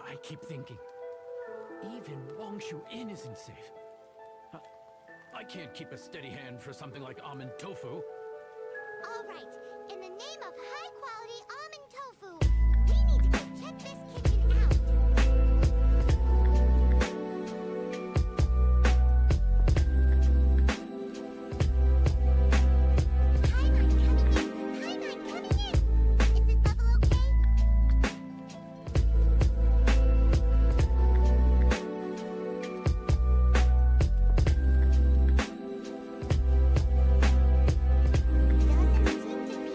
I keep thinking, even Wangshu Inn isn't safe. I can't keep a steady hand for something like almond tofu. All right, in the name of high-quality almond tofu, we need to go check this kitchen out. Hi-Nine coming in! Hi-Nine coming in! Is this level okay? Doesn't seem to be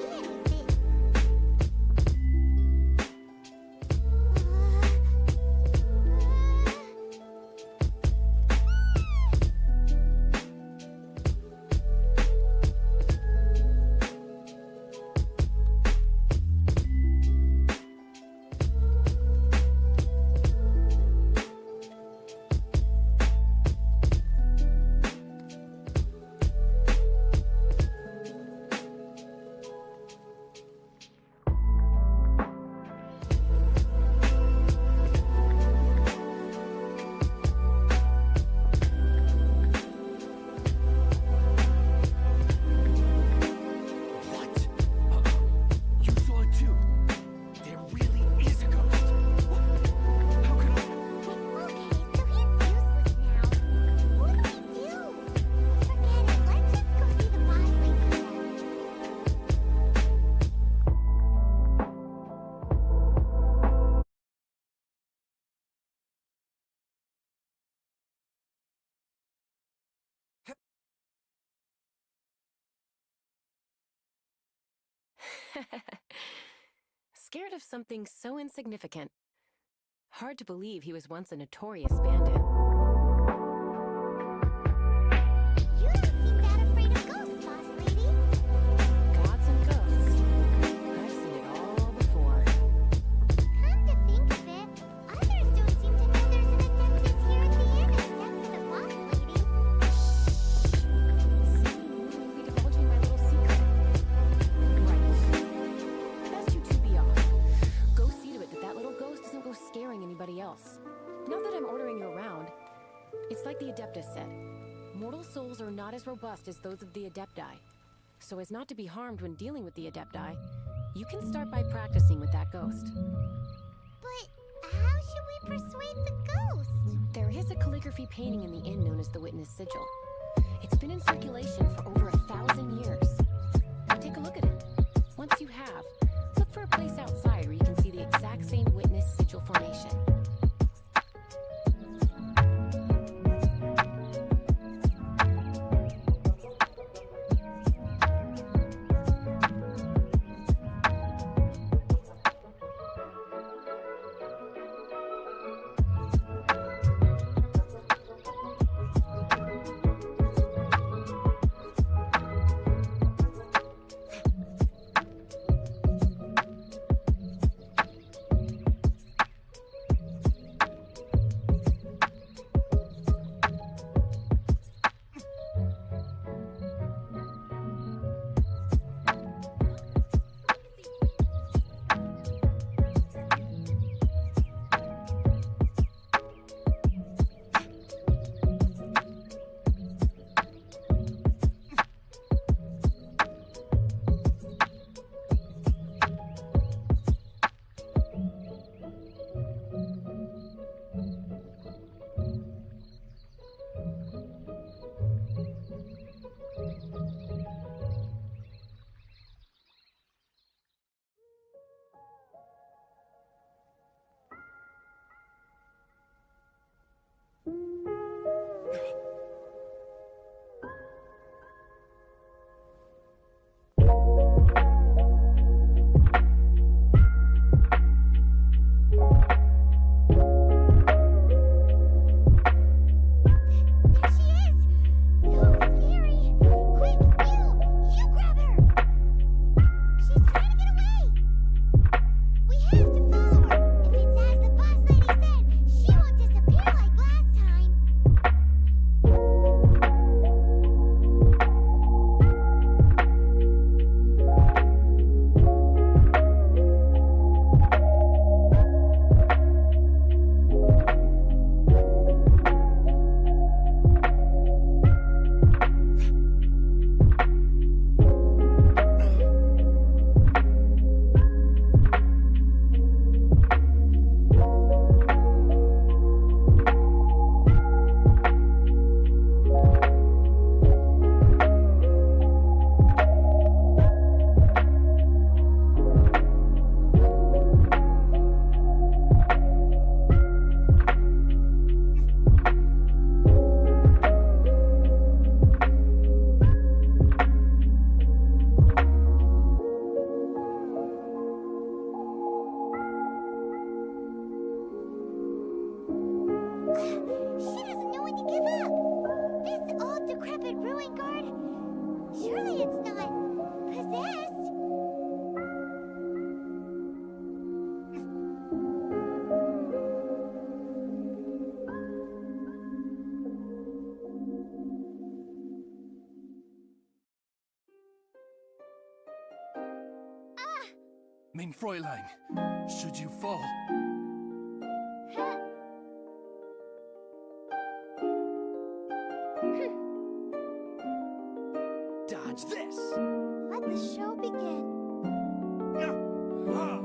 Scared of something so insignificant. Hard to believe he was once a notorious bandit. You don't seem that afraid of ghosts, boss lady. Gods and ghosts. I've seen it all before. Come to think of it, others don't seem to know there's an Adeptus here at the inn except for the boss lady. See, you'll be divulging my little secret. Right. Best you two be off. Go see to it that that little ghost doesn't go scaring anybody else. Now that I'm ordering you around, it's like the Adeptus said. Mortal souls are not as robust as those of the Adepti. So as not to be harmed when dealing with the Adepti, you can start by practicing with that ghost. But how should we persuade the ghost? There is a calligraphy painting in the inn known as the Witness Sigil. It's been in circulation for over 1,000 years. Take a look at it. Once you have, look for a place outside where you can see the exact same Witness Sigil formation. Mein Fräulein, should you fall, dodge this! Let the show begin. Huh?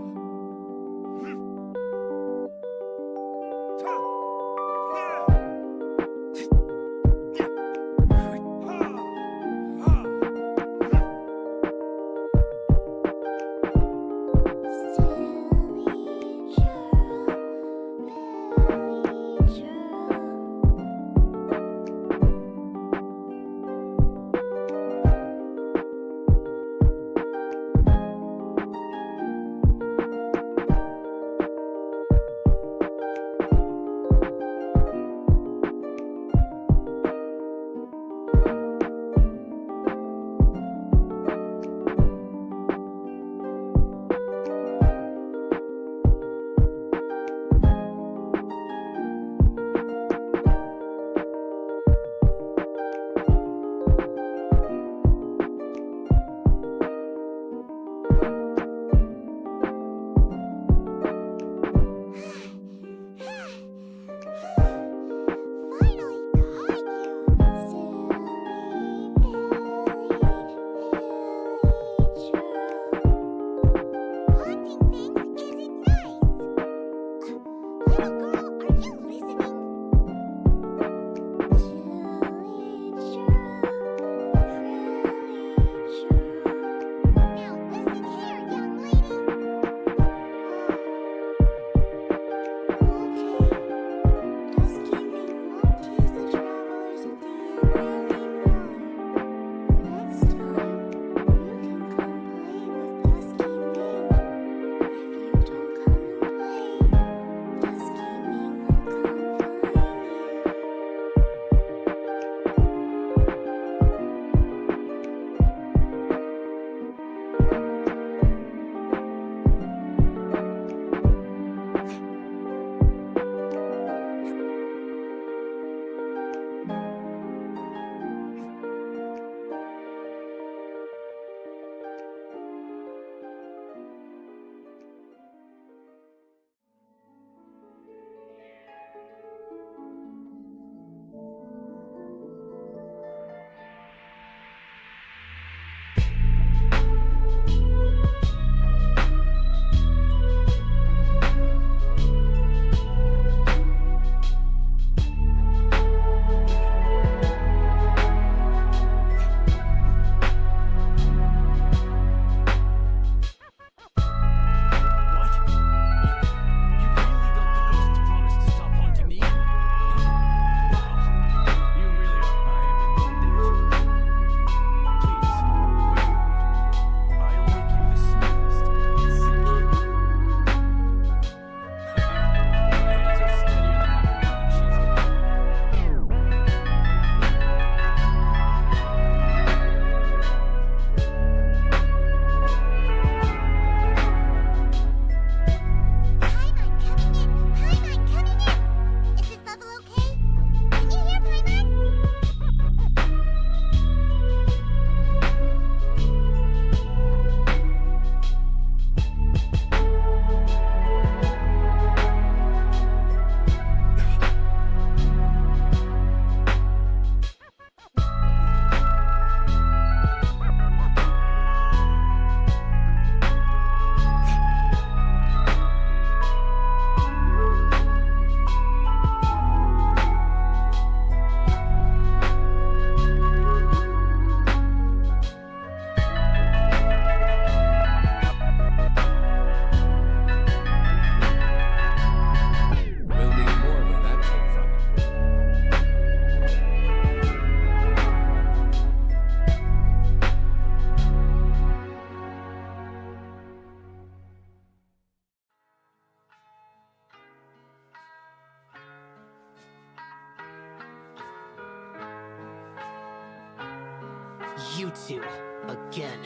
You two, again.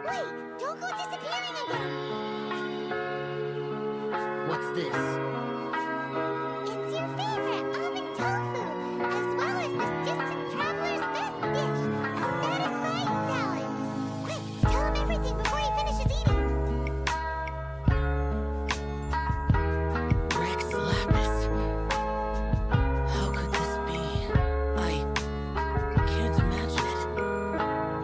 Wait, don't go disappearing again. What's this? It's your favorite almond tofu, as well as this distant traveler's best dish, a satisfying salad. Quick, tell him everything before he finishes eating. Rex Lapis. How could this be? I can't imagine it.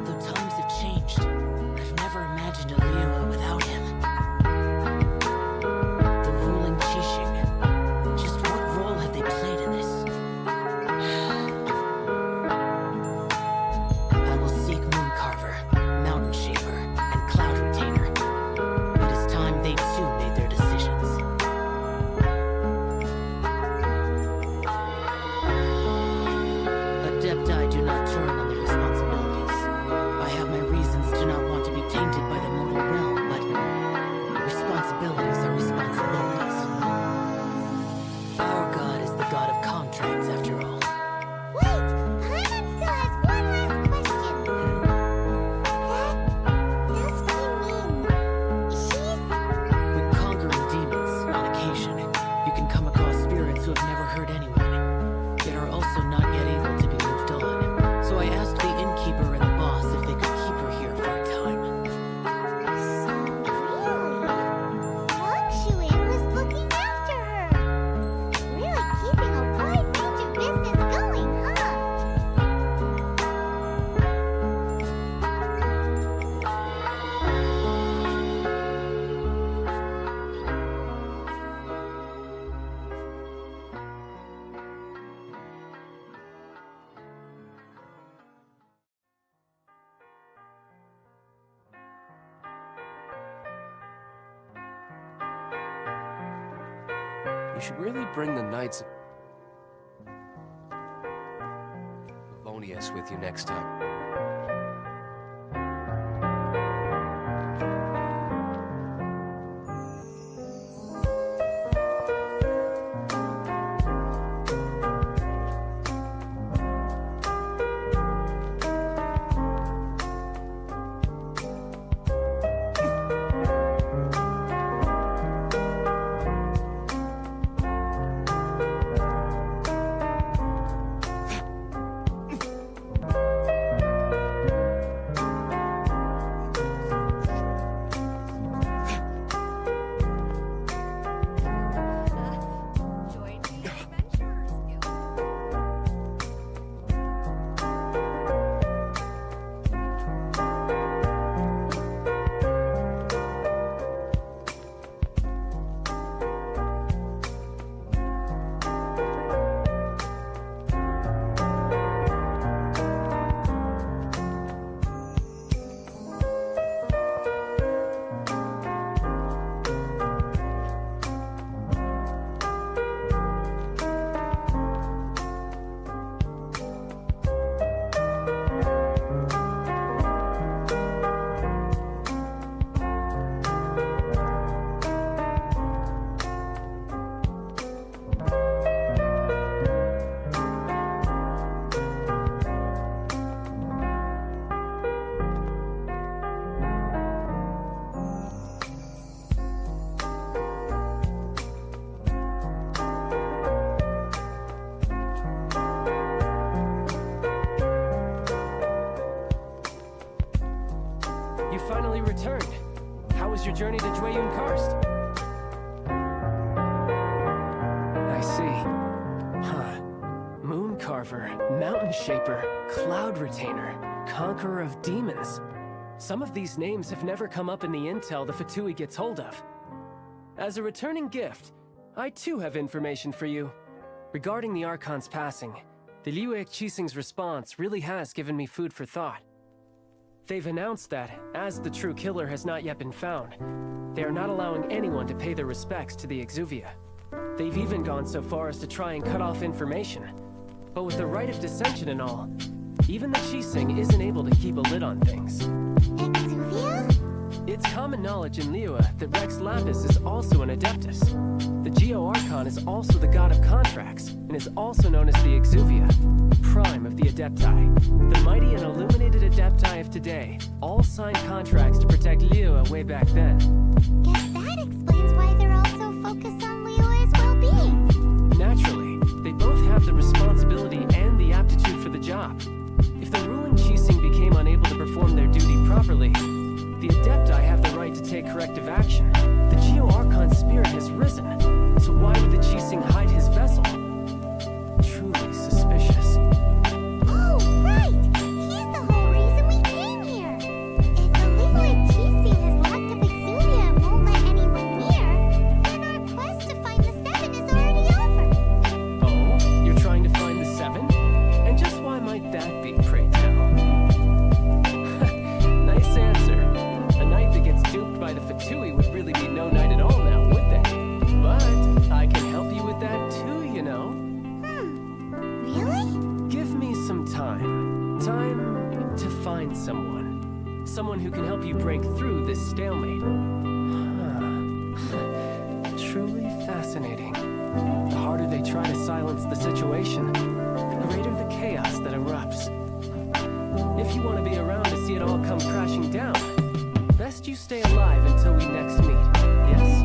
Though times have changed, I've never imagined a Liyue without him. The ruling Qixing. Just what role have they played in this? I will seek Mooncarver, Mountain Shaper, and Cloud Retainer. It is time they too made their decisions. Adepti do not turn on their responsibilities. I have my reasons to not want to be tainted by the mortal realm, but responsibilities are responsibilities. Our god is the god of contracts, after all. Wait, Paimon still has one last question. That does mean she's... When conquering demons, on occasion, you can come across spirits who have never hurt anyone, yet are also not yet able to be moved on. So I asked the innkeeper and the boss if they could keep her here for a time. So really, Wangshuin was looking after her. Really keeping a wide range of business going, huh? You should really bring the Knights of Favonius with you next time. You finally returned. How was your journey to Jueyun Karst? I see. Huh. Mooncarver, Mountain Shaper, Cloud Retainer, Conqueror of Demons. Some of these names have never come up in the intel the Fatui gets hold of. As a returning gift, I too have information for you. Regarding the Archon's passing, the Liyue Qixing's response really has given me food for thought. They've announced that, as the true killer has not yet been found, they are not allowing anyone to pay their respects to the Exuvia. They've even gone so far as to try and cut off information. But with the right of dissension and all, even the Qixing isn't able to keep a lid on things. Exuvia? It's common knowledge in Liyue that Rex Lapis is also an Adeptus. The Geo-Archon is also the god of contracts, and is also known as the Exuvia, prime of the Adepti. The mighty and illuminated Adepti of today all signed contracts to protect Liyue way back then. Guess that explains why they're all so focused on Liyue's well-being. Naturally, they both have the responsibility and the aptitude for the job. If the ruling Qixing became unable to perform their duty properly, the Adepti have the right to take corrective action. The Geo-Archon spirit has risen, so why would the Qixing hide his vessel? Truly suspicious. Oh, right! He's the whole reason we came here. If the Liyue Qixing has locked up Exuvia and won't let anyone near, then our quest to find the Seven is already over. Oh, you're trying to find the Seven? And just why might that be, pray tell? Nice answer. A knight that gets duped by the Fatui would really be no knight at all now, would they? But I can help you with that too, you know. Really? Give me some time. Time to find someone. Someone who can help you break through this stalemate. Truly fascinating. The harder they try to silence the situation, the greater the chaos that erupts. If you want to be around to see it all come crashing down, best you stay alive until we next meet, yes?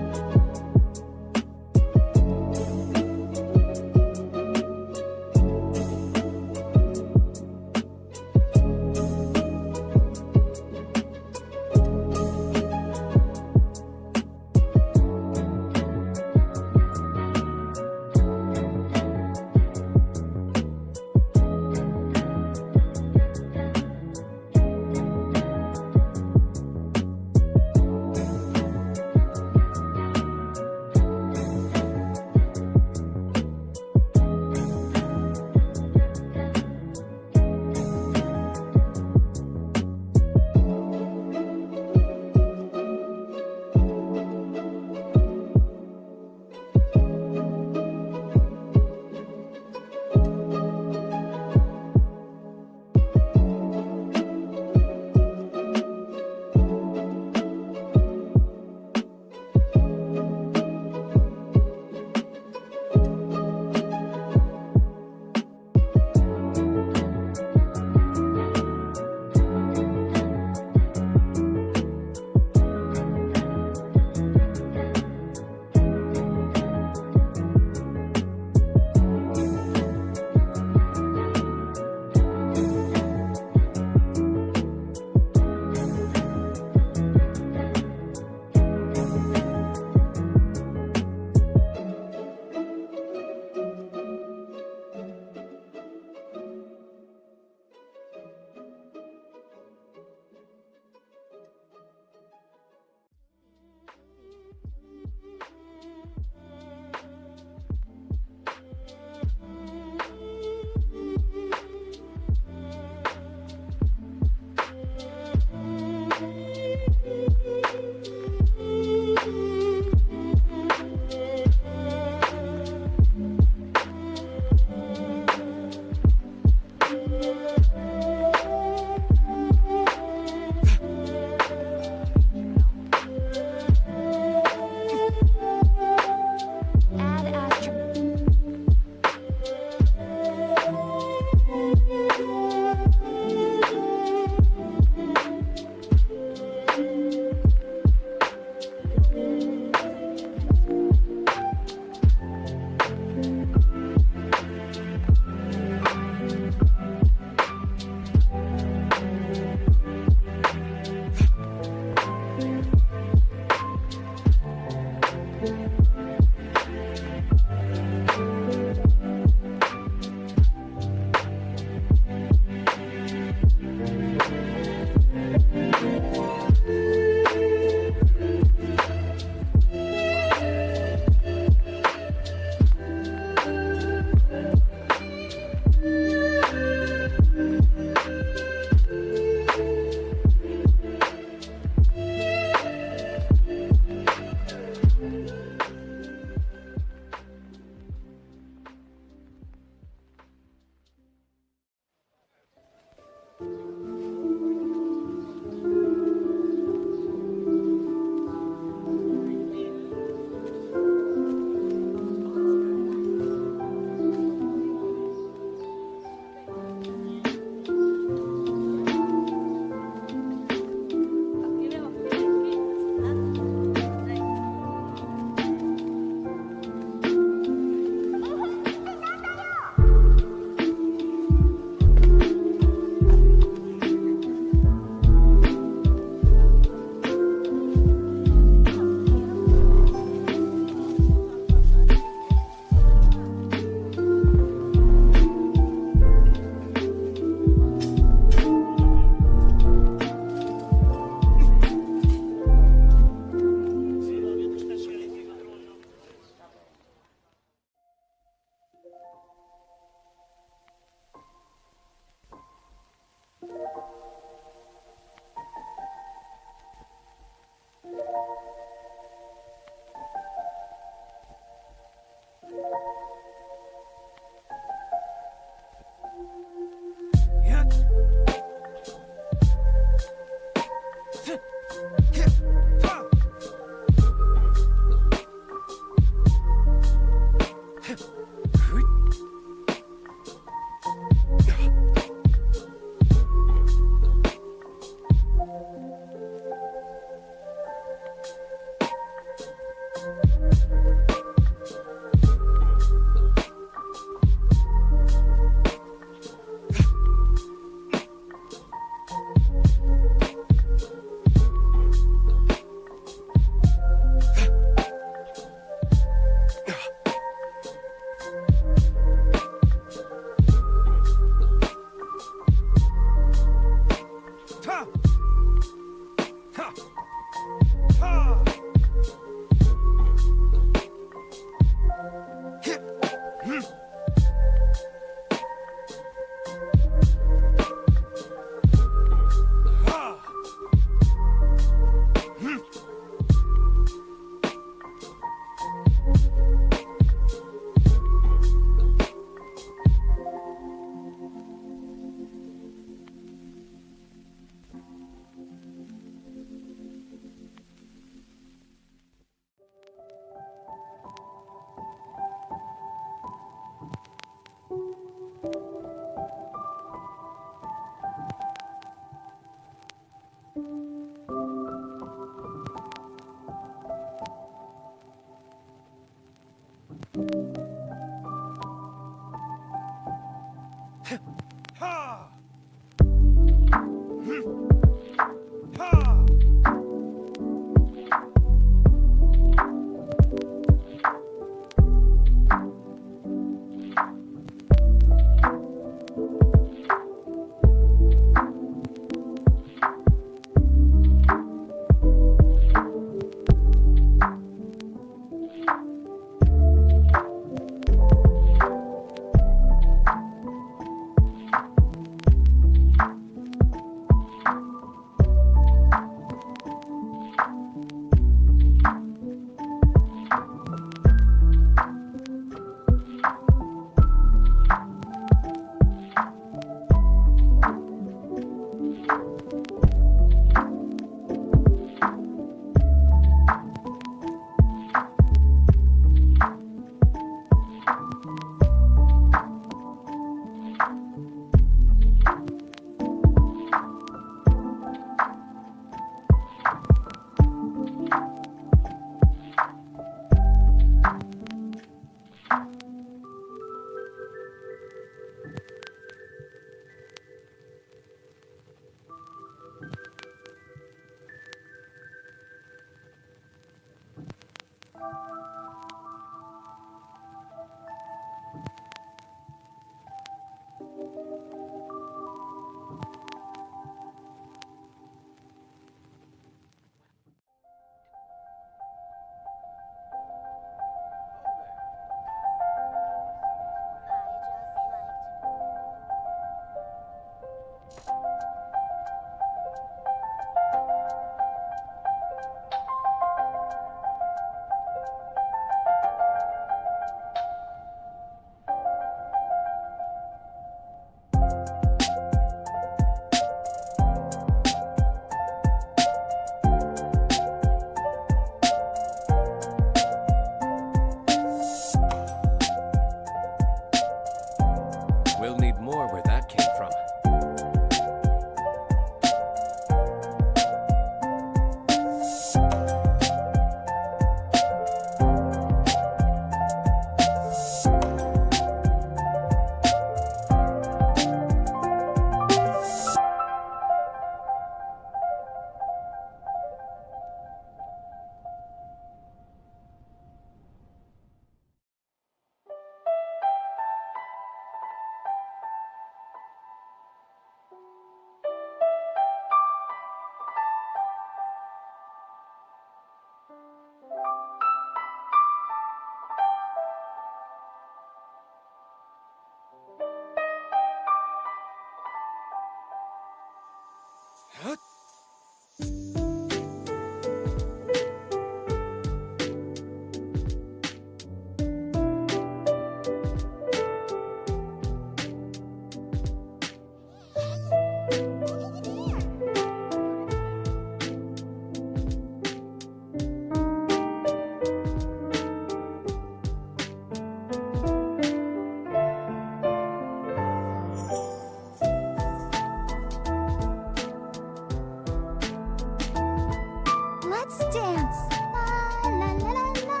Let's dance. La la la la la.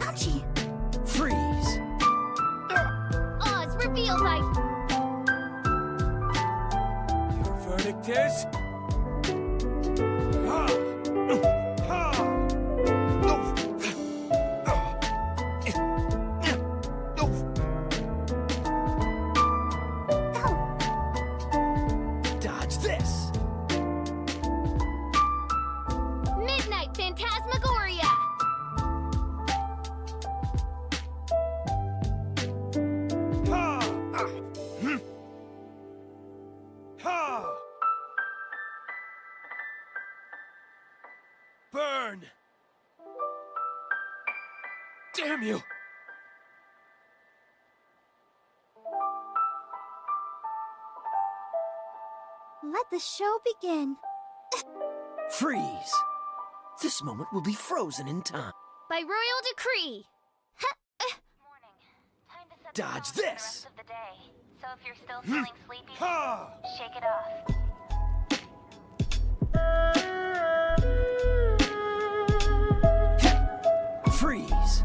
Ouchie. Freeze! Oz, reveal thy. Your verdict is? Dodge this! Midnight Phantasmagoria. Burn! Damn you! Let the show begin. Freeze! This moment will be frozen in time. By royal decree. Morning. Time to set the Dodge tone for the this. rest of the day. So if you're still feeling sleepy, shake it off. Freeze!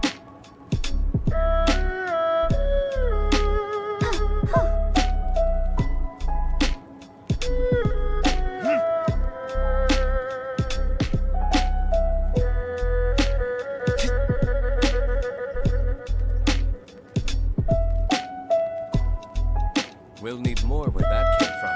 We'll need more where that came from.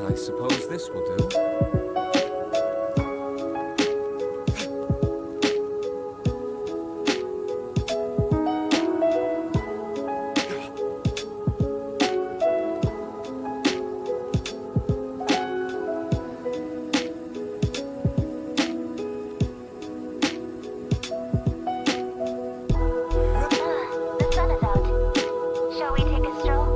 I suppose this will do. The sun is out. Shall we take a stroll?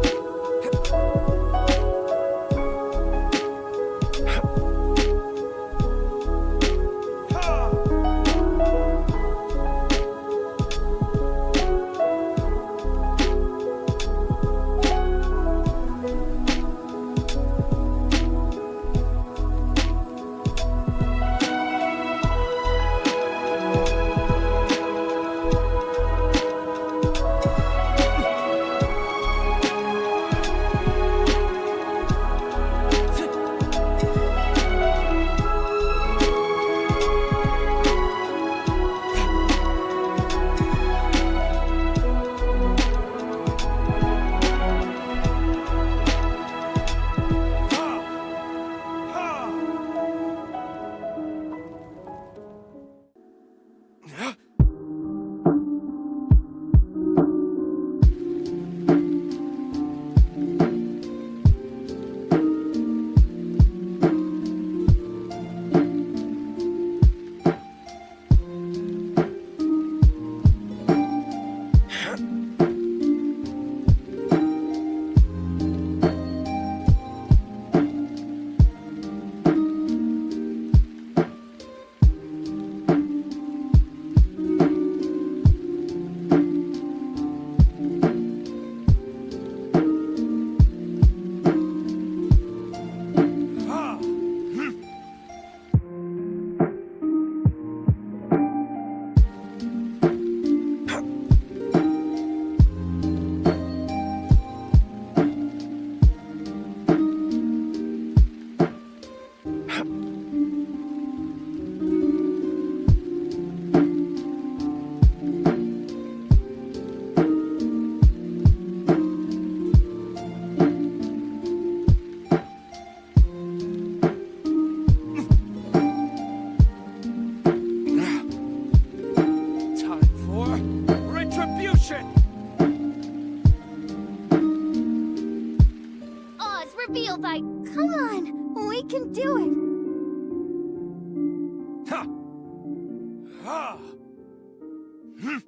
will thy... Come on, we can do it. Ha! Ha! Hm!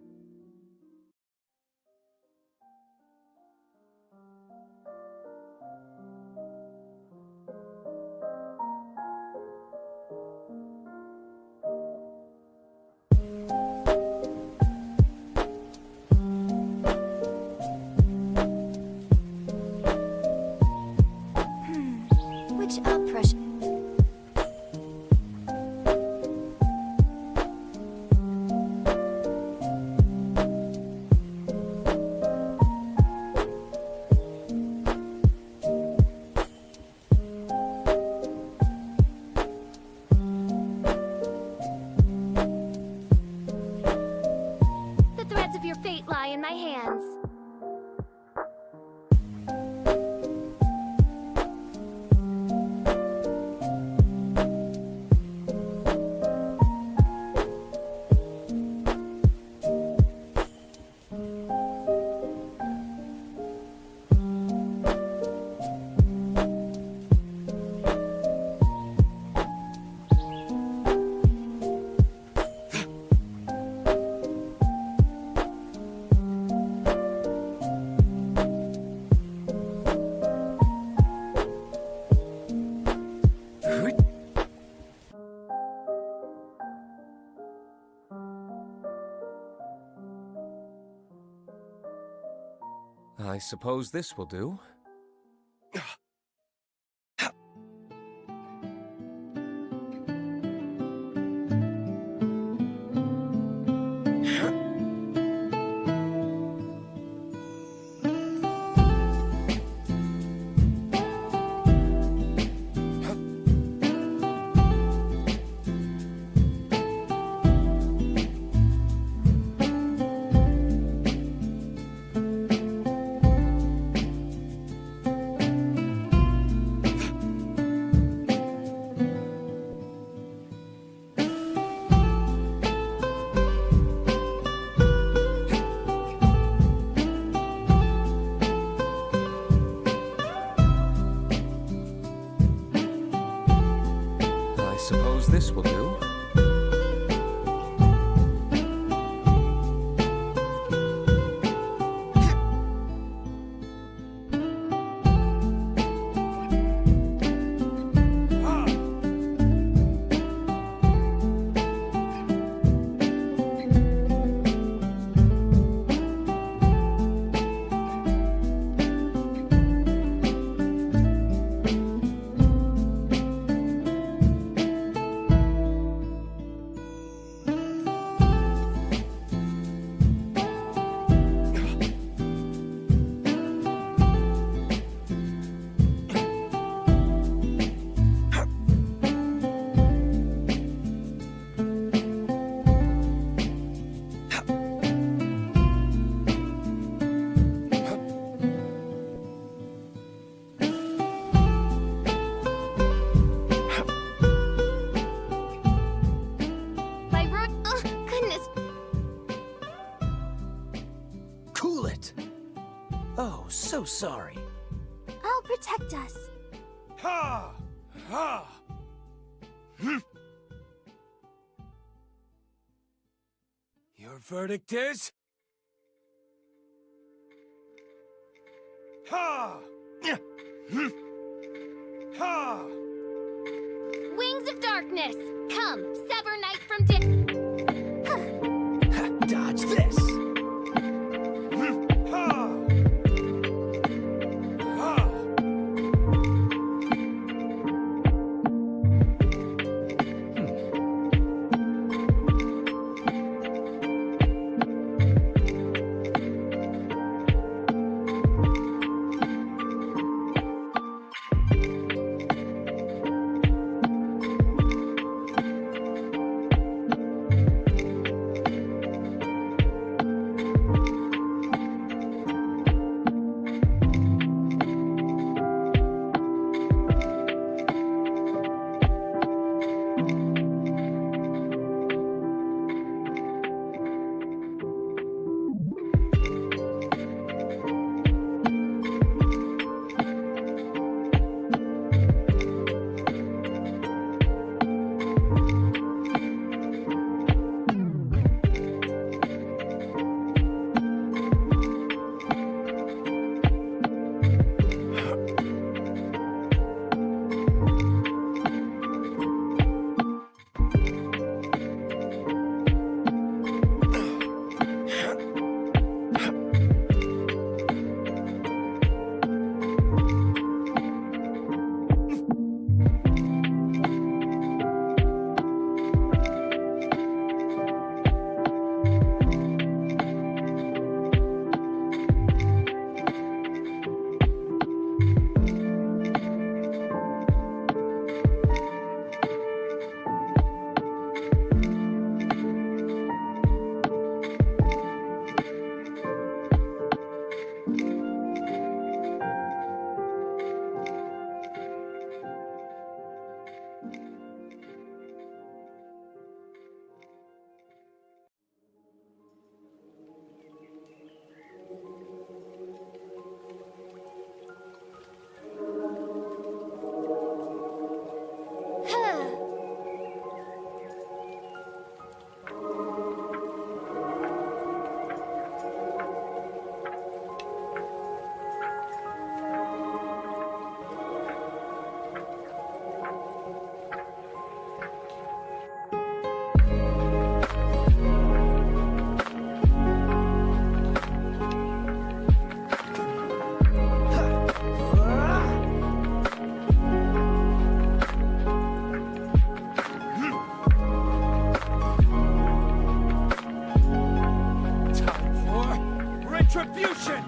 Which pressure? The threads of your fate lie in my hands. I suppose this will do. Suppose this will do. So sorry. I'll protect us. Ha! Ha! Hm. Your verdict is? Ha! Hm. Ha! Wings of darkness, come, sever night from day. Ha! Dodge this! Hm. Ha! Retribution!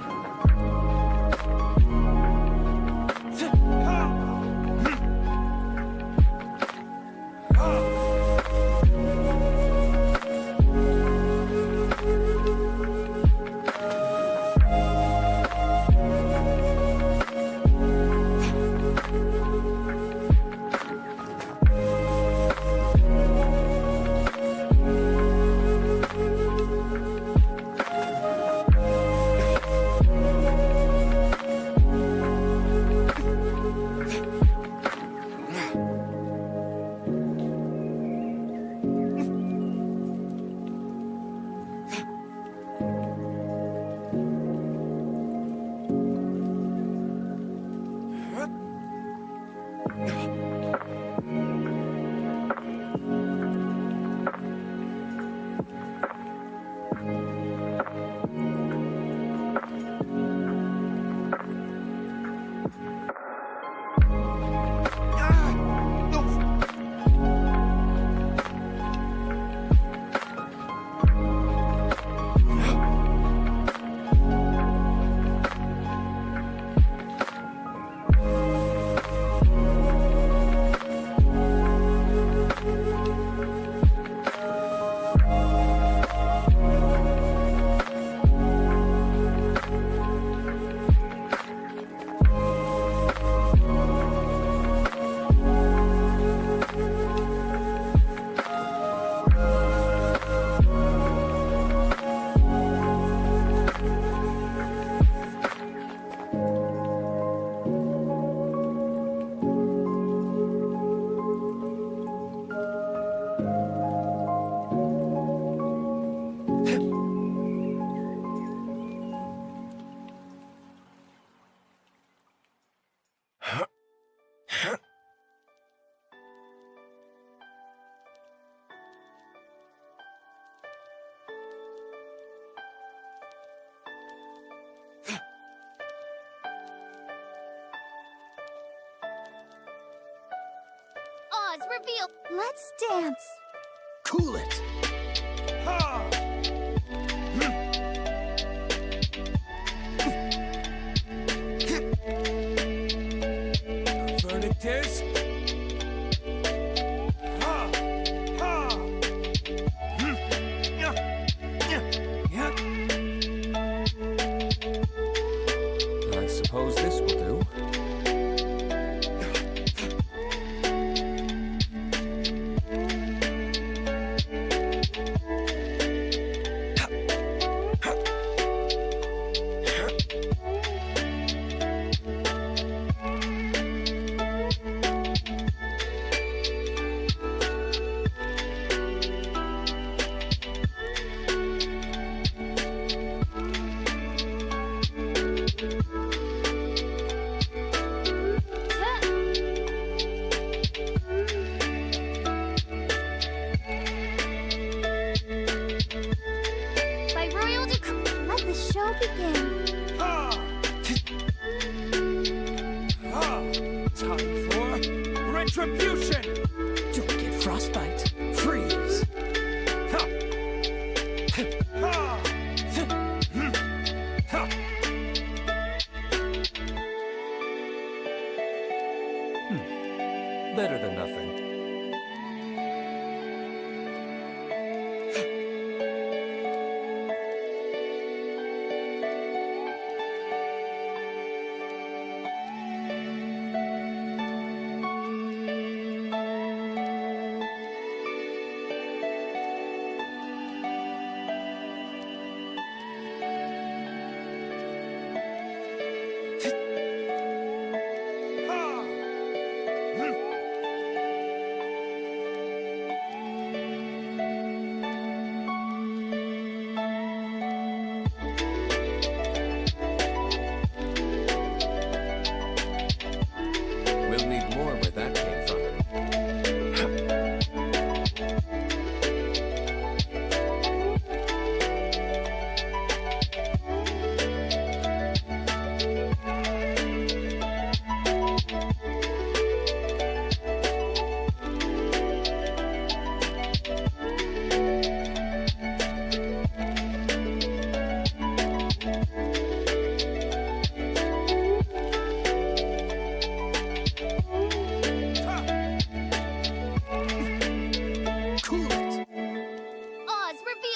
Oz, reveal. Let's dance. Cool it! Ha! The verdict is... Ha! Ha! I suppose this will do. By royal decree, let the show begin. Ha! Ha! Time for retribution! Don't get frostbite. Freeze. Ha! Ha! Ha! Better than nothing.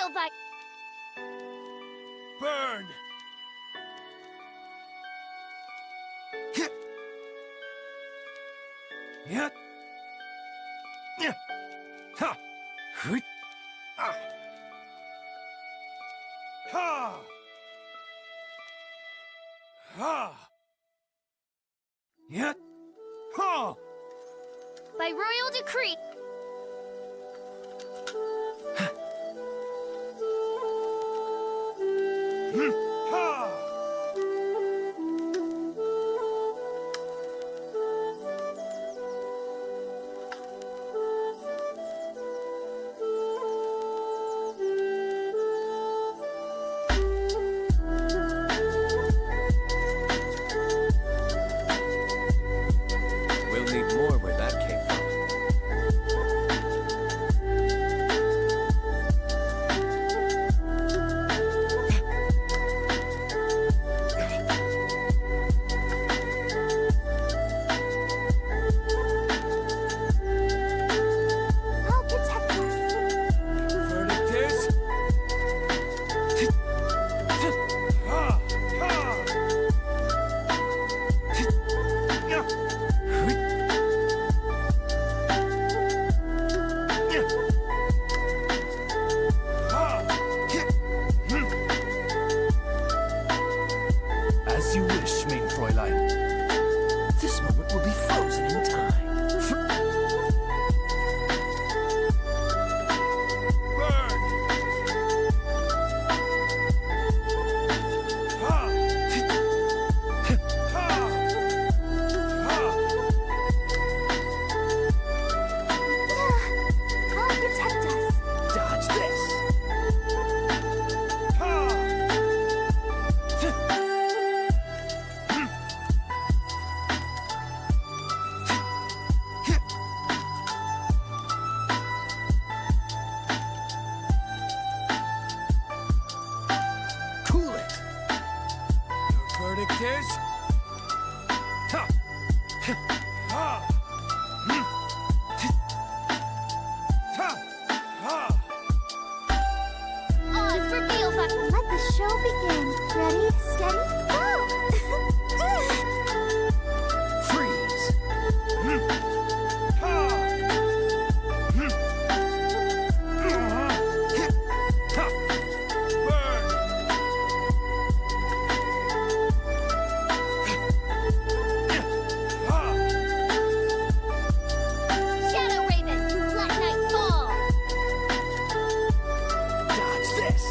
feel like... Burn! Yeah. Yeah. Ha. Hut. Ah. Ha. Ha. Yeah. Ha. By royal decree... Ha. We'll need more where that came from. I'll protect us. Verdict is... Ha. Ha. Yeah. As you wish, main Fräulein. This moment will be frozen in time. Burn! Ha! Ha! Ha! I'll protect us. Dodge this! Ha! Cool it! Your verdict is... Ha! Ha! Ha! Ha! Oz for Beelzebub. Let the show begin. Ready, steady, go! Freeze! Ha! Ha! Burn! Ha! Shadow Raven, let night fall. Dodge this!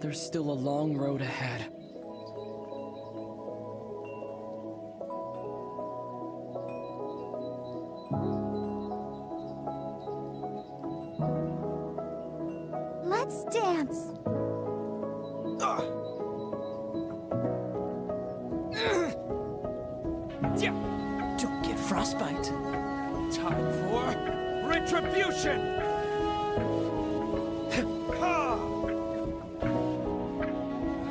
There's still a long road ahead. Let's dance. Don't get frostbite. Time for retribution! Ha!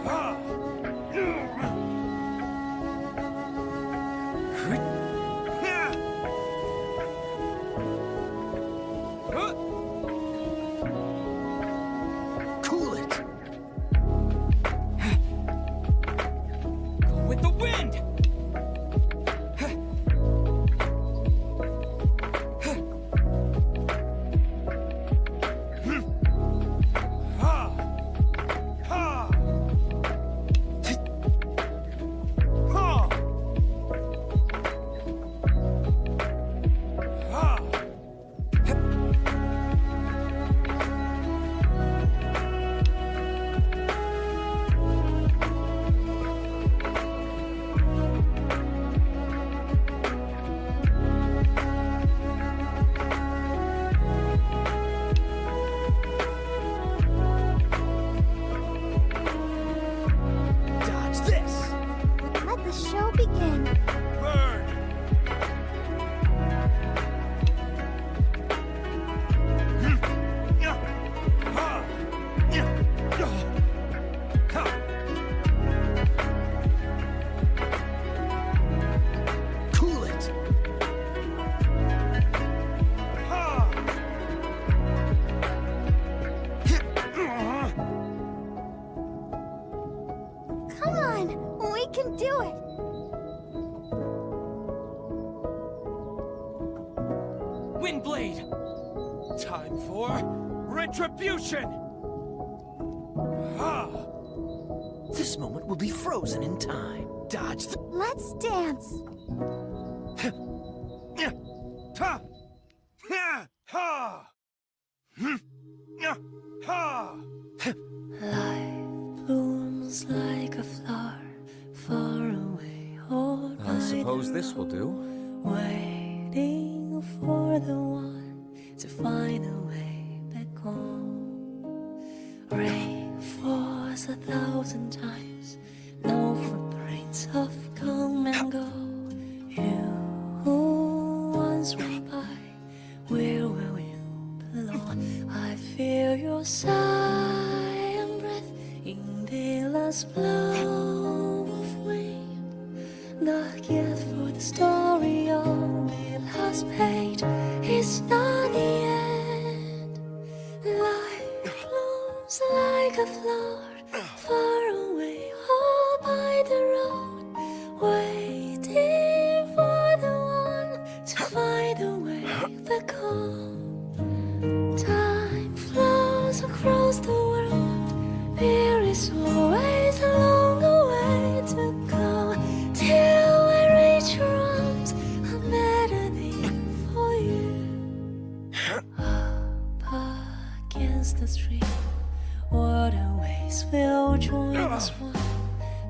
Ha! Cool it! Go with the wind! show begin? Burn! Cool it! Come on, we can do it. Windblade! Time for retribution! This moment will be frozen in time. Dodge the... Let's dance. Life blooms like a flower far away or I suppose this will do. Waiting for the one to find a way back home. Rain falls 1,000 times, no footprints of come and go. You who once went by, where will you belong? I feel your sigh and breath in the last blow of wind. Not yet for the story on the last page, it's not the end. Life blooms like a flower far away, all by the road, waiting for the one to find a way back home. Time flows across the world, there is always a longer way to go, till I reach your arms, a melody for you. Up against the stream, waterways will join us one,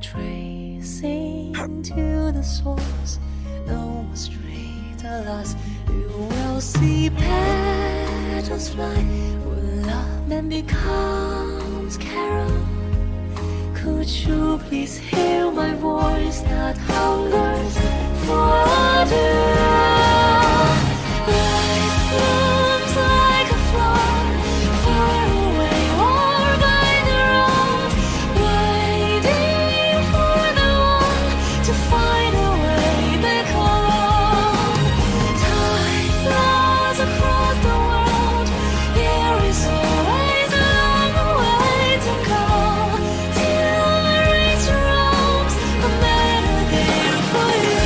tracing to the source. No more straight alas, you will see petals fly, where love man becomes carol. Could you please hear my voice that hungers for water? Life blooms like a flower far away or by the road, waiting for the one to find a way back home. Time flows across the world, there is always a longer way to go, till I reach your arms, a melody for you.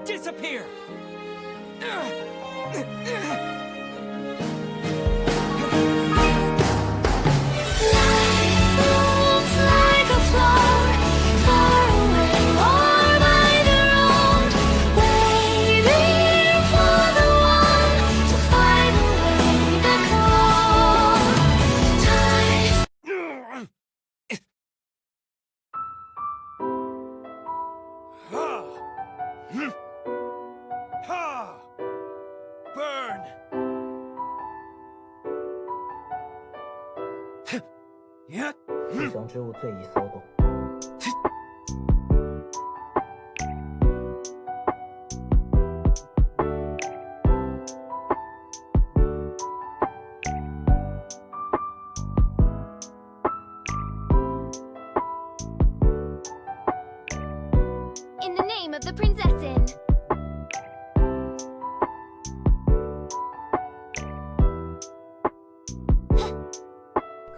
Disappear! Life blooms like a flower far away or by the road, waiting for the one to find a way back home. Time Burn! 地上之物最易骚动。 In the name of the Prinzessin.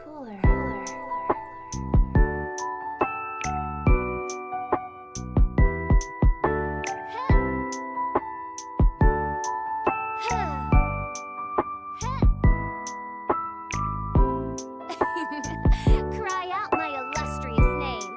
Cooler. Cry out my illustrious name.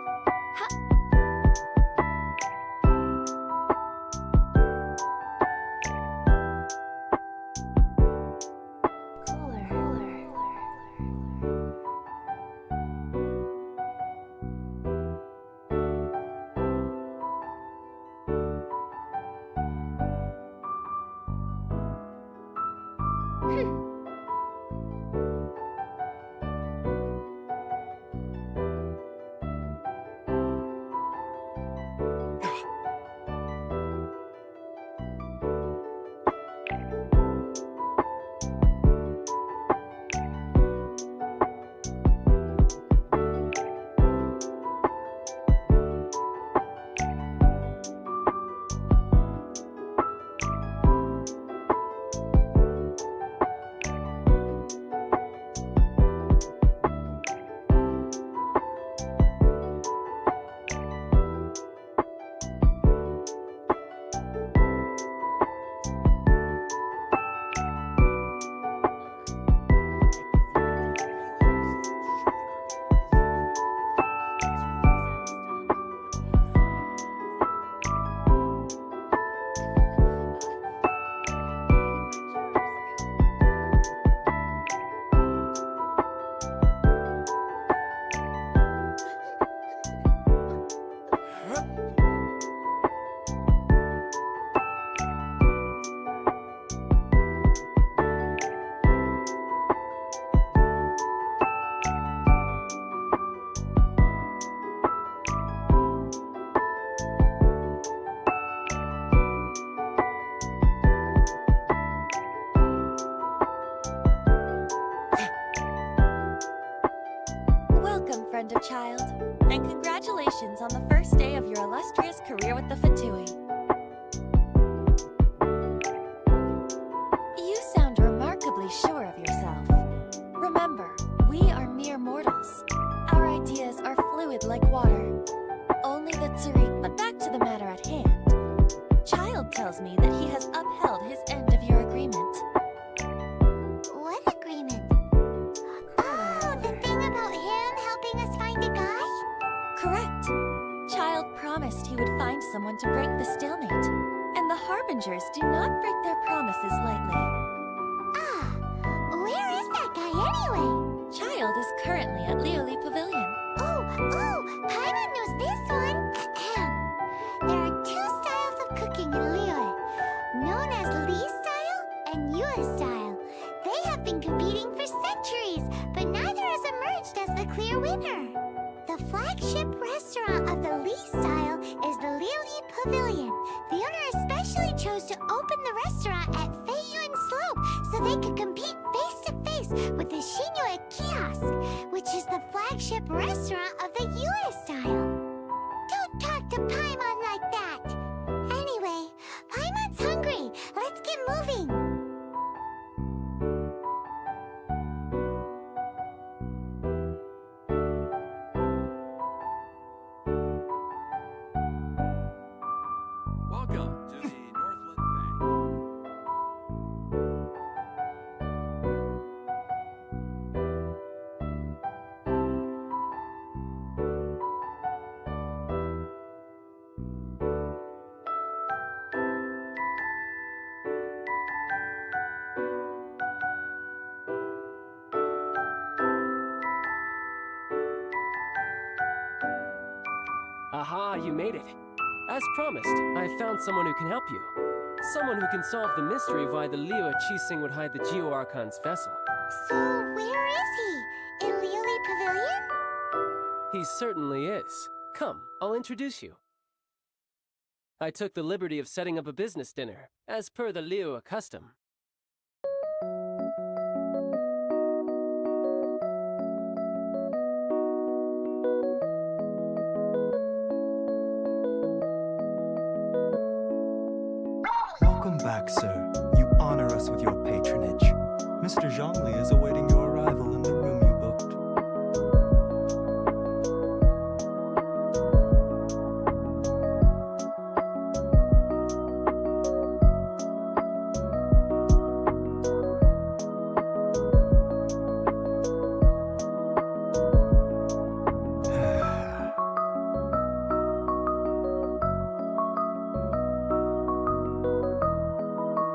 Welcome, friend of child, and congratulations on the first day of your illustrious career with the Fatui. You sound remarkably sure of yourself. Remember, we are mere mortals. Our ideas are fluid like water. Only the Tsuri. But back to the matter at hand. Child tells me that he has upheld his end of your agreement. What agreement? Oh, the thing about him helping us find a guy? Correct. Child promised he would find someone to break the stalemate. And the Harbingers do not break their promises lightly. Ah, where is that guy anyway? Child is currently at Liyue Pavilion. Oh, Paimon knows this one. There are two styles of cooking in Liyue, known as Li style and Yue style. They have been competing for centuries, but neither has emerged as the clear winner. The flagship restaurant of the Li style is the Liyue Pavilion. The owner especially chose to open the restaurant at Feiyuan Slope so they could compete face-to-face with the Xinyue Kiosk, which is the flagship restaurant of the Yue style. Don't talk to Paimon like that! Anyway, Paimon's hungry. Let's get moving! Welcome to the Northland Bank. Aha, you made it. As promised, I found someone who can help you. Someone who can solve the mystery of why the Liyue Qixing would hide the Geo-Archon's vessel. So, where is he? In Liyue Pavilion? He certainly is. Come, I'll introduce you. I took the liberty of setting up a business dinner, as per the Liyue custom. Welcome back, sir. You honor us with your patronage. Mr. Zhongli is awaiting your arrival in the room you booked.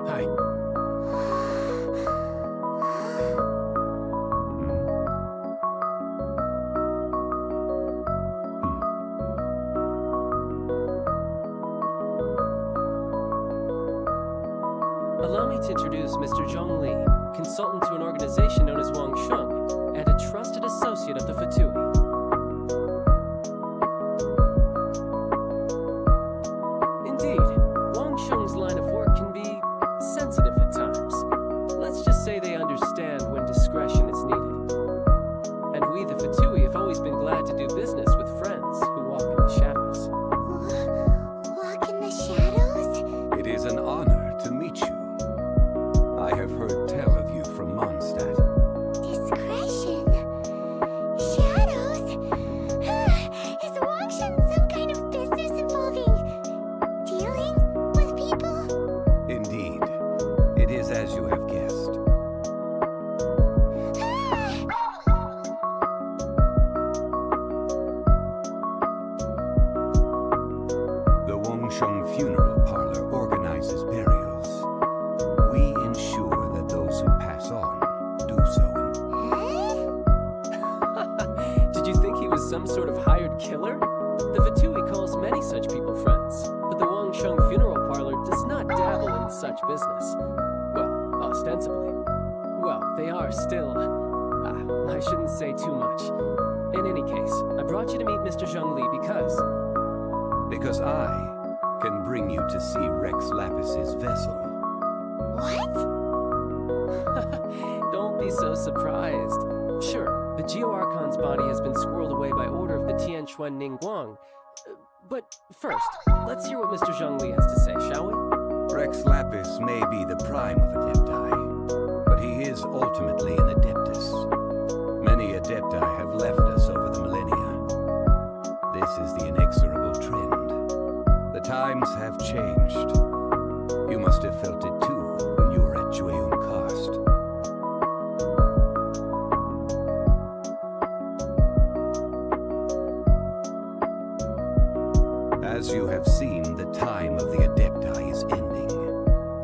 Hi. Allow me to introduce Mr. Zhongli, consultant to an organization known as Wangsheng, and a trusted associate of the Fatui. Indeed, Wangsheng's line of work can be sensitive at times. Let's just say they understand when discretion is needed. And we, the Fatui, have always been glad to do business with friends who walk in the shadows. Walk in the shadows? It is an honor to meet you. I have heard tell of you from Mondstadt. Discretion? Shadows? Is Wangshan some kind of business involving dealing with people? Indeed, it is as you have guessed. The Wangsheng Funeral Parlor organizes burials. We ensure that those who pass on do so. Did you think he was some sort of hired killer? The Fatui calls many such people friends, but the Wangsheng Funeral Parlor does not dabble in such business. Well, ostensibly. Well, they are still... I shouldn't say too much. In any case, I brought you to meet Mr. Zhongli because... Because I can bring you to see Rex Lapis's vessel. What? Don't be so surprised. Sure, the Geo Archon's body has been squirreled away by order of the Tianquan Ningguang. But first, let's hear what Mr. Zhongli has to say, shall we? Rex Lapis may be the prime of Adepti, but he is ultimately an Adeptus. Many Adepti have left us over the millennia. This is the inexorable trend. The times have changed. You must have felt it too when you were at Jueyun Karst. As you have seen, the time of the Adepti is ending,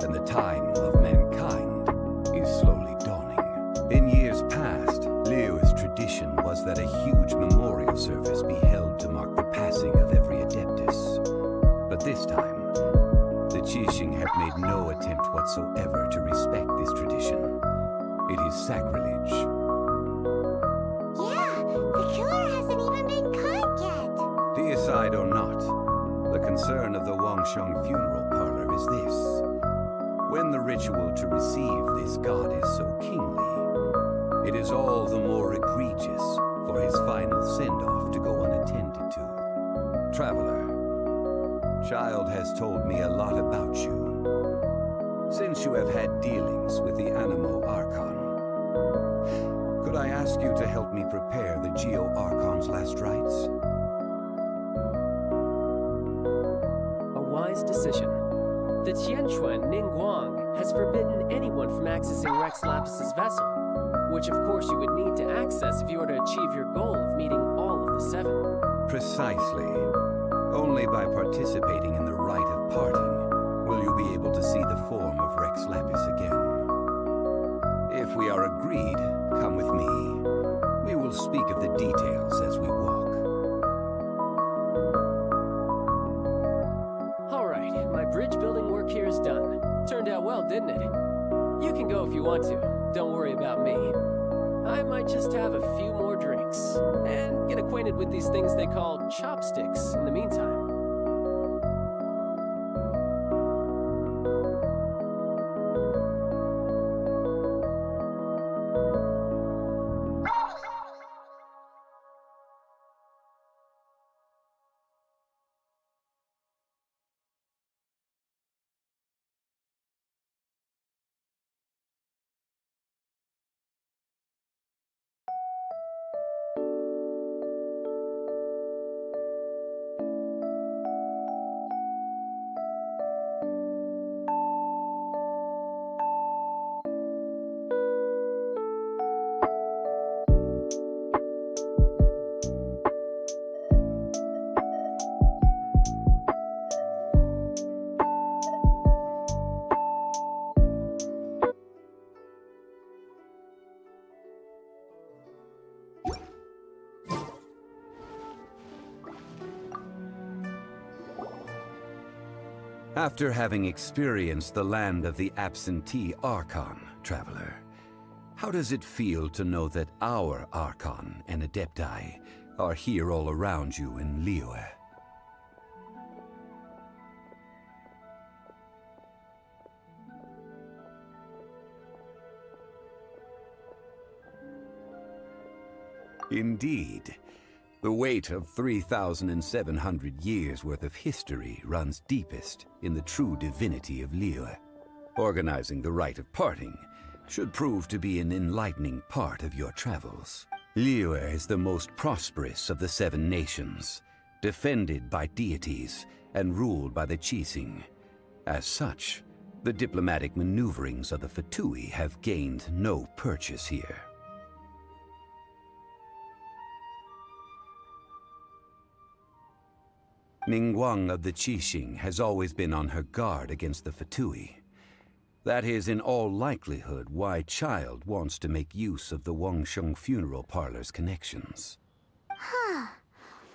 and the time of mankind is slowly dawning. In years past, Liyue's tradition was that a huge memorial service be held to mark the passing of every Adeptus. But this time, the Qixing have made no attempt whatsoever to respect this tradition. It is sacrilege. Yeah, the killer hasn't even been caught yet. Deicide or not, the concern of the Wangsheng funeral parlor is this. When the ritual to receive this god is so kingly, it is all the more egregious for his final send-off to go unattended to. Traveler, Child has told me a lot about you. Since you have had dealings with the Animo Archon, could I ask you to help me prepare the Geo Archon's last rites? A wise decision. The Tianquan Ningguang has forbidden anyone from accessing Rex Lapis's vessel, which of course you would need to access if you were to achieve your goal of meeting all of the 7. Precisely. Only by participating in the rite of parting will you be able to see the form of Rex Lapis again. If we are agreed, come with me. We will speak of the details as we walk. All right, my bridge building work here is done. Turned out well, didn't it? You can go if you want to. Don't worry about me. I might just have a few more drinks and get acquainted with these things they call chopsticks in the meantime. After having experienced the land of the absentee Archon, Traveler, how does it feel to know that our Archon and Adepti are here all around you in Liyue? Indeed. The weight of 3,700 years' worth of history runs deepest in the true divinity of Liyue. Organizing the rite of parting should prove to be an enlightening part of your travels. Liyue is the most prosperous of the 7 nations, defended by deities and ruled by the Qixing. As such, the diplomatic maneuverings of the Fatui have gained no purchase here. Ningguang of the Qixing has always been on her guard against the Fatui. That is in all likelihood why Child wants to make use of the Wangsheng funeral parlor's connections. Huh.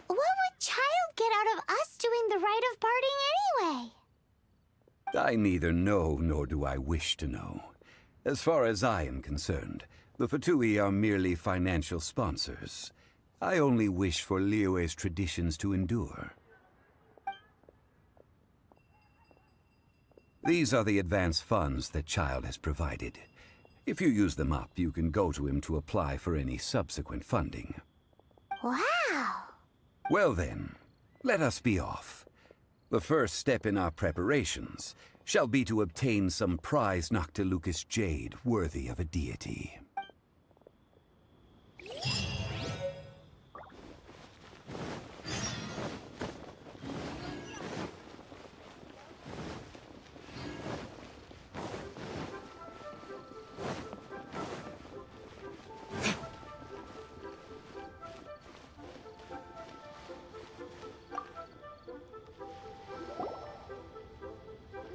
What would Child get out of us doing the rite of parting anyway? I neither know nor do I wish to know. As far as I am concerned, the Fatui are merely financial sponsors. I only wish for Liyue's traditions to endure. These are the advance funds that Child has provided. If you use them up, you can go to him to apply for any subsequent funding. Wow! Well then, let us be off. The first step in our preparations shall be to obtain some prized Noctilucous jade worthy of a deity.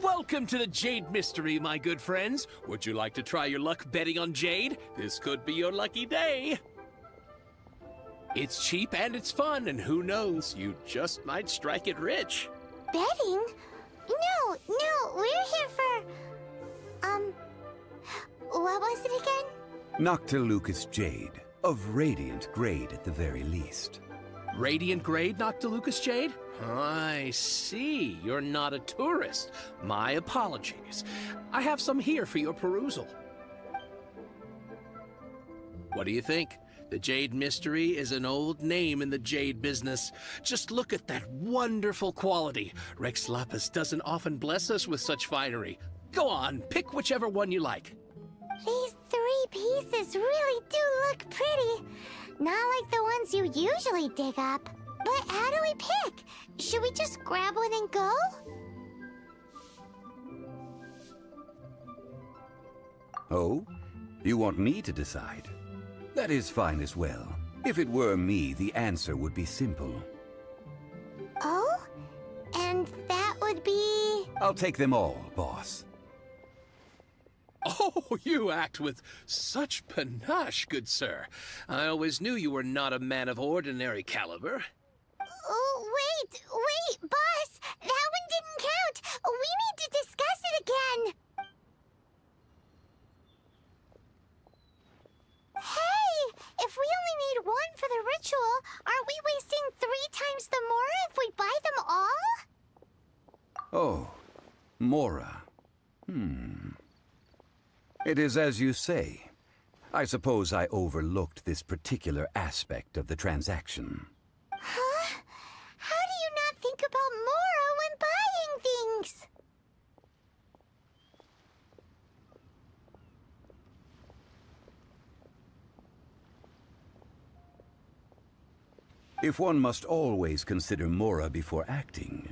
Welcome to the Jade Mystery, my good friends. Would you like to try your luck betting on Jade? This could be your lucky day. It's cheap and it's fun, and who knows, you just might strike it rich. Betting? No, we're here for... what was it again? Noctilucous jade, of radiant grade at the very least. Radiant grade Noctilucous jade? I see. You're not a tourist. My apologies. I have some here for your perusal. What do you think? The Jade Mystery is an old name in the jade business. Just look at that wonderful quality. Rex Lapis doesn't often bless us with such finery. Go on, pick whichever one you like. These 3 pieces really do look pretty. Not like the ones you usually dig up. But how do we pick? Should we just grab one and go? Oh? You want me to decide? That is fine as well. If it were me, the answer would be simple. Oh? And that would be... I'll take them all, boss. Oh, you act with such panache, good sir. I always knew you were not a man of ordinary caliber. Oh, wait, boss! That one didn't count! We need to discuss it again! Hey! If we only need one for the ritual, aren't we wasting 3 times the Mora if we buy them all? Oh, Mora. It is as you say. I suppose I overlooked this particular aspect of the transaction. Huh? How do you not think about Mora when buying things? If one must always consider Mora before acting,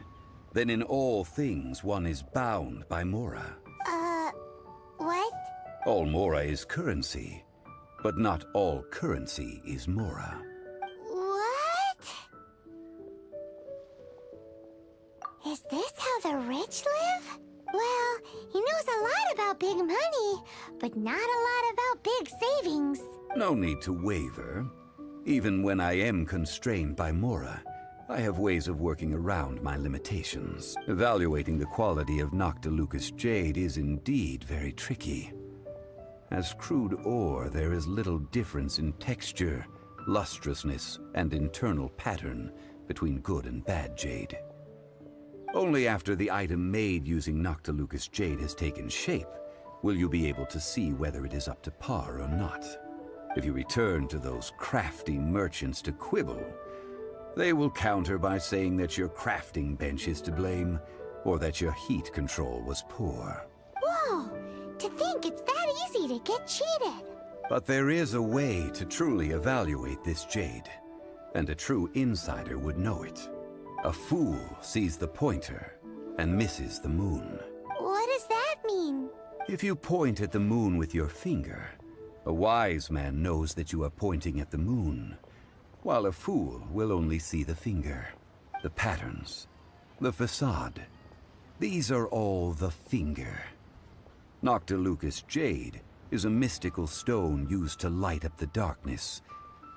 then in all things one is bound by Mora. What? All Mora is currency, but not all currency is Mora. What? Is this how the rich live? Well, he knows a lot about big money, but not a lot about big savings. No need to waver. Even when I am constrained by Mora, I have ways of working around my limitations. Evaluating the quality of Noctilucous jade is indeed very tricky. As crude ore, there is little difference in texture, lustrousness, and internal pattern between good and bad jade. Only after the item made using Noctilucous jade has taken shape will you be able to see whether it is up to par or not. If you return to those crafty merchants to quibble, they will counter by saying that your crafting bench is to blame, or that your heat control was poor. Whoa! To think it's that easy to get cheated! But there is a way to truly evaluate this jade, and a true insider would know it. A fool sees the pointer and misses the moon. What does that mean? If you point at the moon with your finger, a wise man knows that you are pointing at the moon, while a fool will only see the finger, the patterns, the facade. These are all the finger. Noctilucous jade is a mystical stone used to light up the darkness,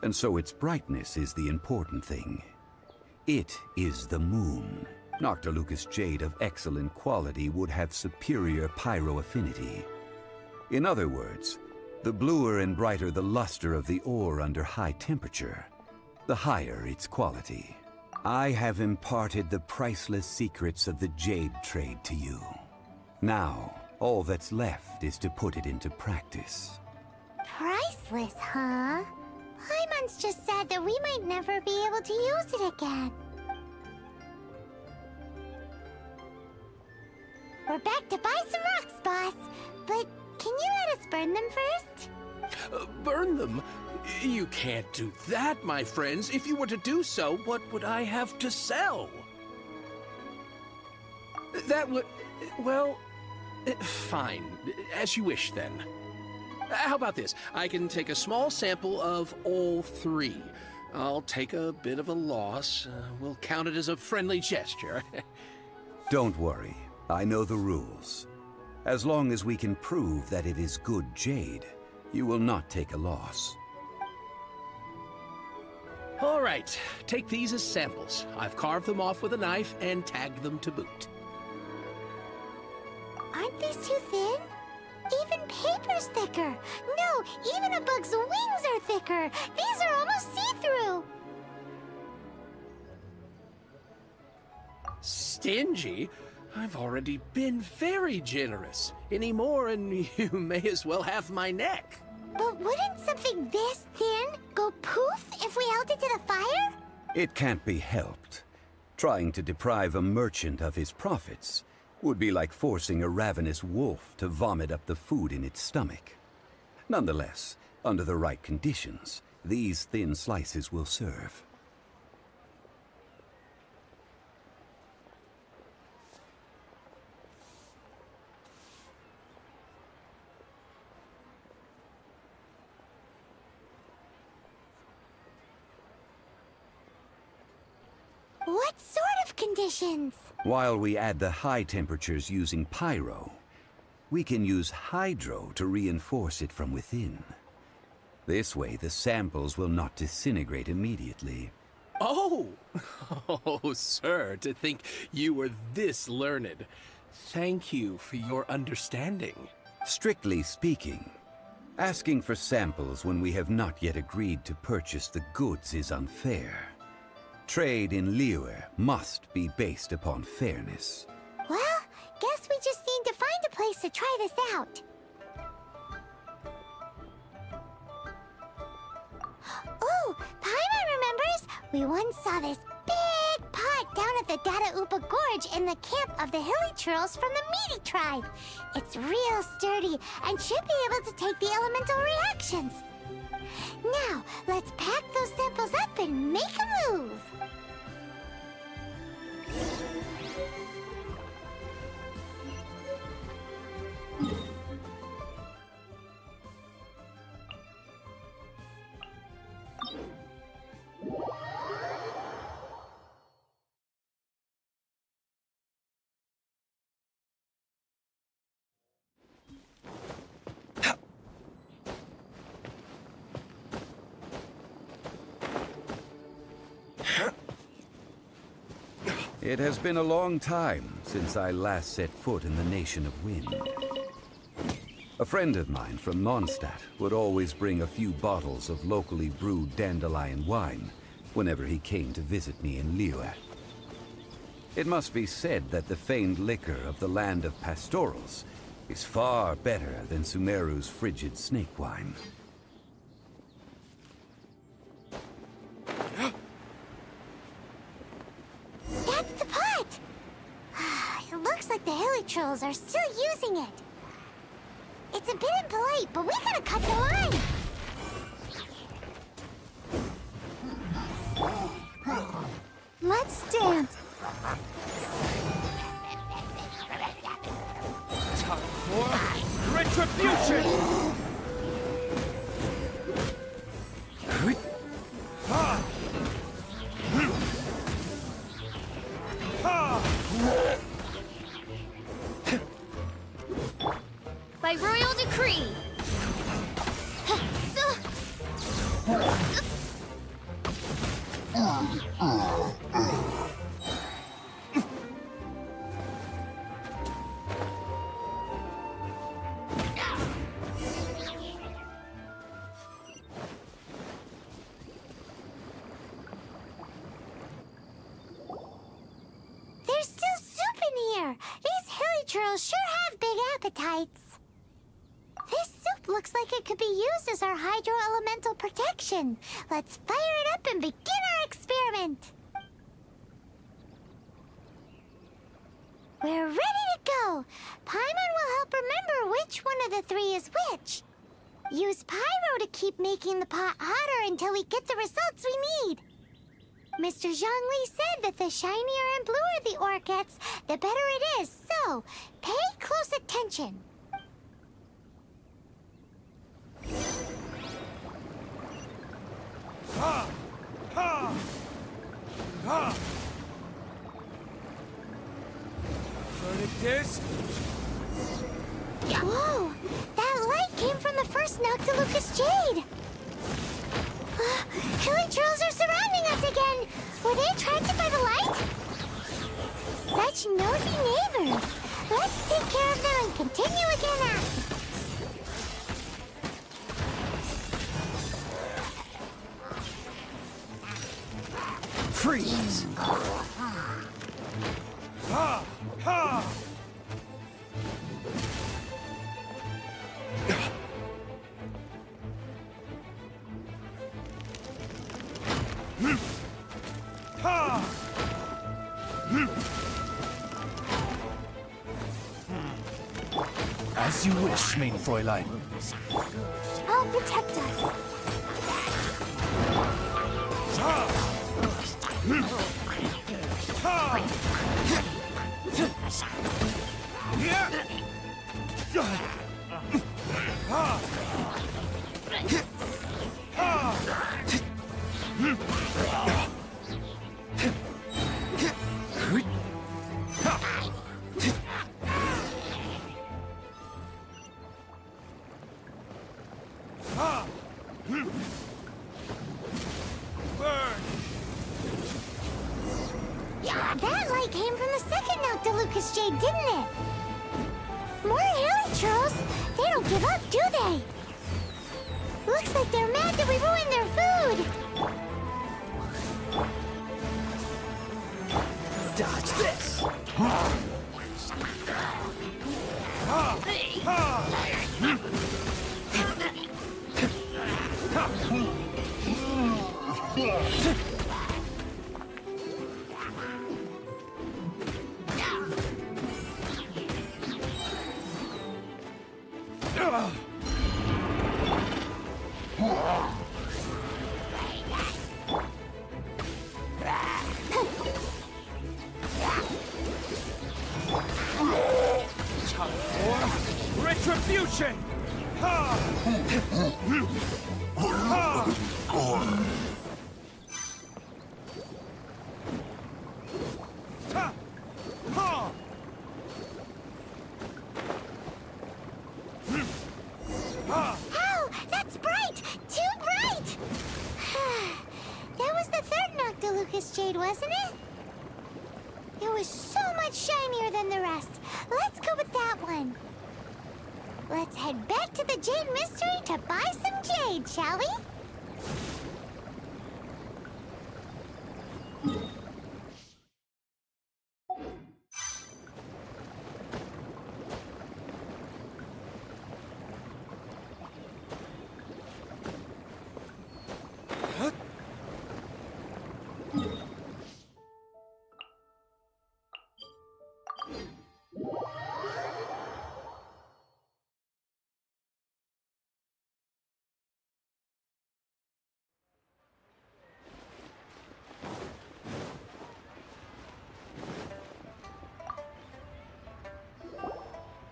and so its brightness is the important thing. It is the moon. Noctilucous jade of excellent quality would have superior pyroaffinity. In other words, the bluer and brighter the luster of the ore under high temperature, the higher its quality. I have imparted the priceless secrets of the jade trade to you. Now, All that's left is to put it into practice. Priceless, huh? Paimon's just said that we might never be able to use it again. We're back to buy some rocks, boss. But can you let us burn them first? Burn them? You can't do that, my friends. If you were to do so, what would I have to sell? That would... well... fine. As you wish, then. How about this? I can take a small sample of all three. I'll take a bit of a loss. We'll count it as a friendly gesture. Don't worry. I know the rules. As long as we can prove that it is good jade, you will not take a loss. All right. Take these as samples. I've carved them off with a knife and tagged them to boot. Aren't these too thin? Even paper's thicker. No, even a bug's wings are thicker. These are almost see-through. Stingy? I've already been very generous. Any more and you may as well have my neck. But wouldn't something this thin go poof if we held it to the fire? It can't be helped. Trying to deprive a merchant of his profits would be like forcing a ravenous wolf to vomit up the food in its stomach. Nonetheless, under the right conditions, these thin slices will serve. What sort of conditions? While we add the high temperatures using pyro, we can use hydro to reinforce it from within. This way, the samples will not disintegrate immediately. Oh! Oh, sir, to think you were this learned. Thank you for your understanding. Strictly speaking, asking for samples when we have not yet agreed to purchase the goods is unfair. Trade in Liyue must be based upon fairness. Well, guess we just need to find a place to try this out. Oh, Paimon remembers! We once saw this big pot down at the Dada Upa Gorge in the camp of the ChiliChills from the Meaty tribe. It's real sturdy and should be able to take the elemental reactions. Now, let's pack those samples up and make a move. It has been a long time since I last set foot in the Nation of Wind. A friend of mine from Mondstadt would always bring a few bottles of locally brewed dandelion wine whenever he came to visit me in Liyue. It must be said that the famed liquor of the land of pastorals is far better than Sumeru's frigid snake wine. That's the pot! It looks like the ChiliChills are still using it. It's a bit impolite, but we gotta cut the line! Let's dance! Time for retribution! By royal decree! There's still soup in here! These ChiliChill sure have big appetites. This soup looks like it could be used as our hydro-elemental protection. Let's fire it up and begin our experiment. We're ready to go. Paimon will help remember which one of the three is which. Use pyro to keep making the pot hotter until we get the results we need. Mr. Zhongli said that the shinier and bluer the ore gets, the better it is. So, pay close attention. Ha! Ha! Ha! Kurattes? Whoa! That light came from the first Noctilucous Jade! ChiliChills are surrounding us again! Were they attracted by the light? Such nosy neighbors! Let's take care of them and continue again after. Freeze! Ha! Ha! Ha! As you wish, main Fräulein. I'll protect us. Ha! Ha! Yeah! Ha! That light came from the second Noctilucous Jade, didn't it? More ChiliChills? They don't give up, do they? Looks like they're mad that we ruined their food. Dodge this! Retribution! Ha! Ha! Ha! Ha! Oh, that's bright! Too bright! That was the third Noctilucous Jade, wasn't it? It was so much shinier than the rest. Let's go with that one. Let's head back to the Jade Mystery to buy some jade, shall we?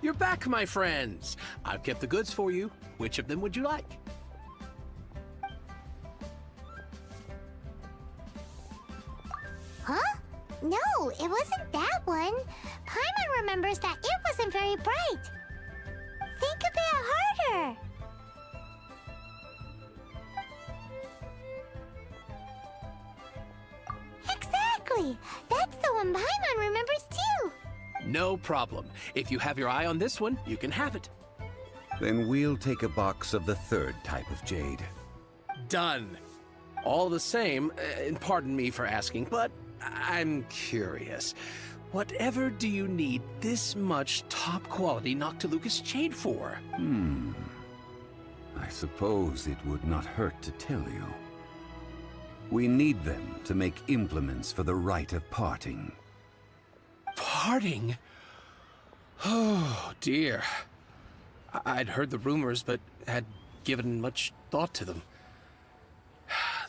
You're back, my friends. I've kept the goods for you. Which of them would you like? Huh? No, it wasn't that one. Paimon remembers that it wasn't very bright. Think a bit harder. Exactly. That's the one Paimon remembers too. No problem. If you have your eye on this one, you can have it. Then we'll take a box of the third type of jade. Done. All the same, and pardon me for asking, but I'm curious. Whatever do you need this much top-quality Noctilucous jade for? I suppose it would not hurt to tell you. We need them to make implements for the rite of parting. Parting? Oh, dear. I'd heard the rumors, but had given much thought to them.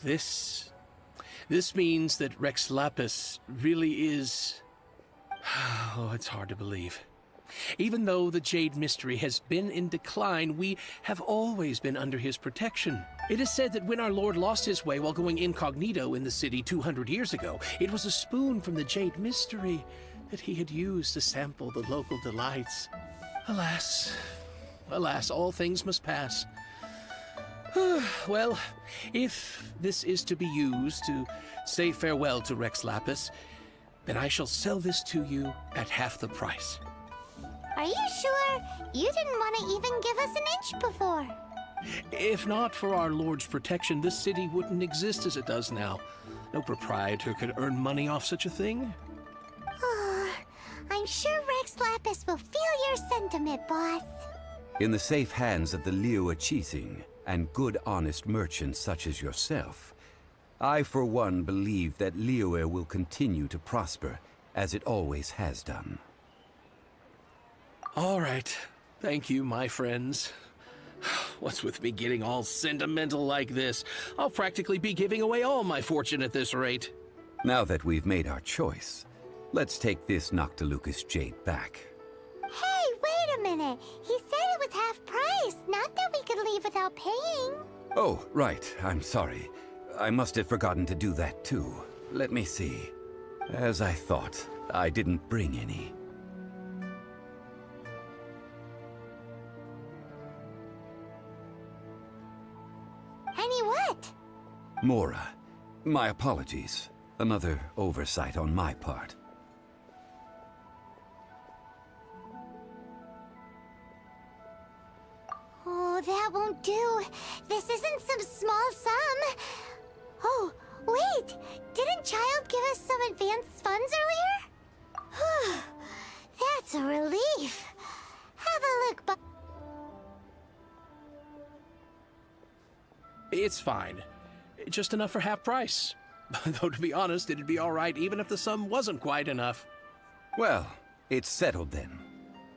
This means that Rex Lapis really is... Oh, it's hard to believe. Even though the Jade Mystery has been in decline, we have always been under his protection. It is said that when our Lord lost his way while going incognito in the city 200 years ago, it was a spoon from the Jade Mystery that he had used to sample the local delights. Alas, all things must pass. Well, if this is to be used to say farewell to Rex Lapis, then I shall sell this to you at half the price. Are you sure? You didn't want to even give us an inch before. If not for our Lord's protection, this city wouldn't exist as it does now. No proprietor could earn money off such a thing. I'm sure Rex Lapis will feel your sentiment, boss. In the safe hands of the Liyue and good honest merchants such as yourself, I for one believe that Liyue will continue to prosper as it always has done. All right. Thank you, my friends. What's with me getting all sentimental like this? I'll practically be giving away all my fortune at this rate. Now that we've made our choice, let's take this Noctilucous jade back. Hey, wait a minute. He said it was half price, not that we could leave without paying. Oh, right. I'm sorry. I must have forgotten to do that too. Let me see. As I thought, I didn't bring any. Any what? Mora. My apologies. Another oversight on my part. Oh, that won't do. This isn't some small sum. Oh, wait! Didn't Child give us some advanced funds earlier? That's a relief. Have a look, but It's fine. Just enough for half price. Though to be honest, it'd be all right even if the sum wasn't quite enough. Well, it's settled then.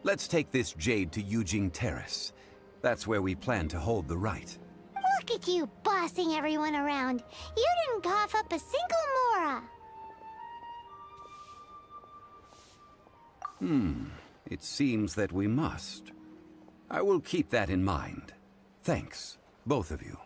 Let's take this jade to Yujing Terrace. That's where we plan to hold the rite. look at you bossing everyone around. You didn't cough up a single mora. It seems that we must. I will keep that in mind. Thanks, both of you.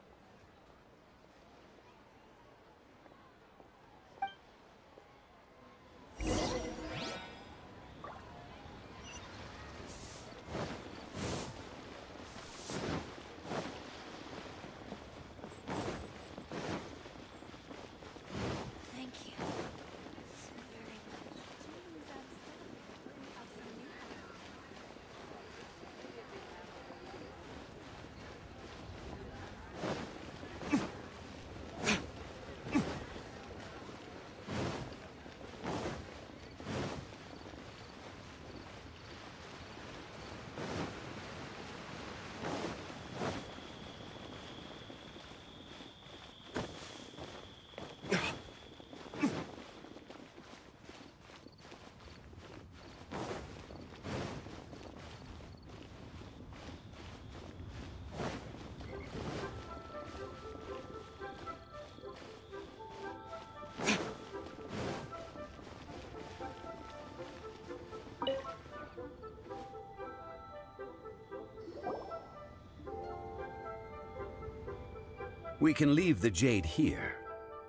We can leave the jade here.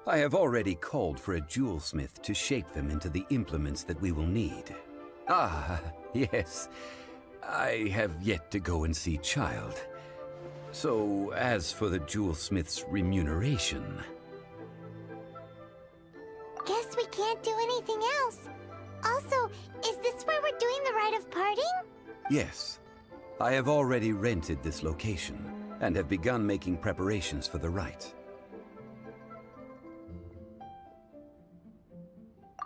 I have already called for a jewelsmith to shape them into the implements that we will need. Ah, yes. I have yet to go and see Child. So, as for the jewelsmith's remuneration... Guess we can't do anything else. Also, is this where we're doing the rite of parting? Yes. I have already rented this location, and have begun making preparations for the rite.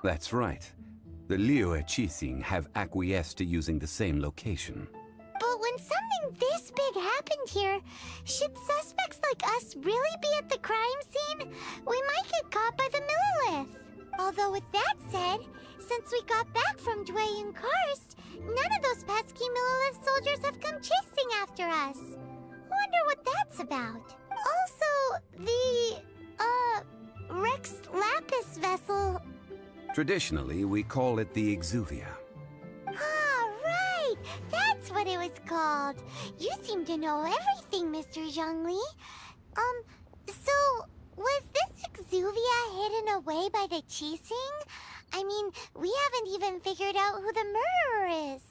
That's right. The Liyue Qixing have acquiesced to using the same location. But when something this big happened here, should suspects like us really be at the crime scene? We might get caught by the Millilith. Although with that said, since we got back from Dway and Karst, none of those pesky Millilith soldiers have come chasing after us. Wonder what that's about. Also, the, Rex Lapis vessel. Traditionally, we call it the Exuvia. Ah, right! That's what it was called. You seem to know everything, Mr. Zhongli. So, was this Exuvia hidden away by the Qixing? I mean, we haven't even figured out who the murderer is.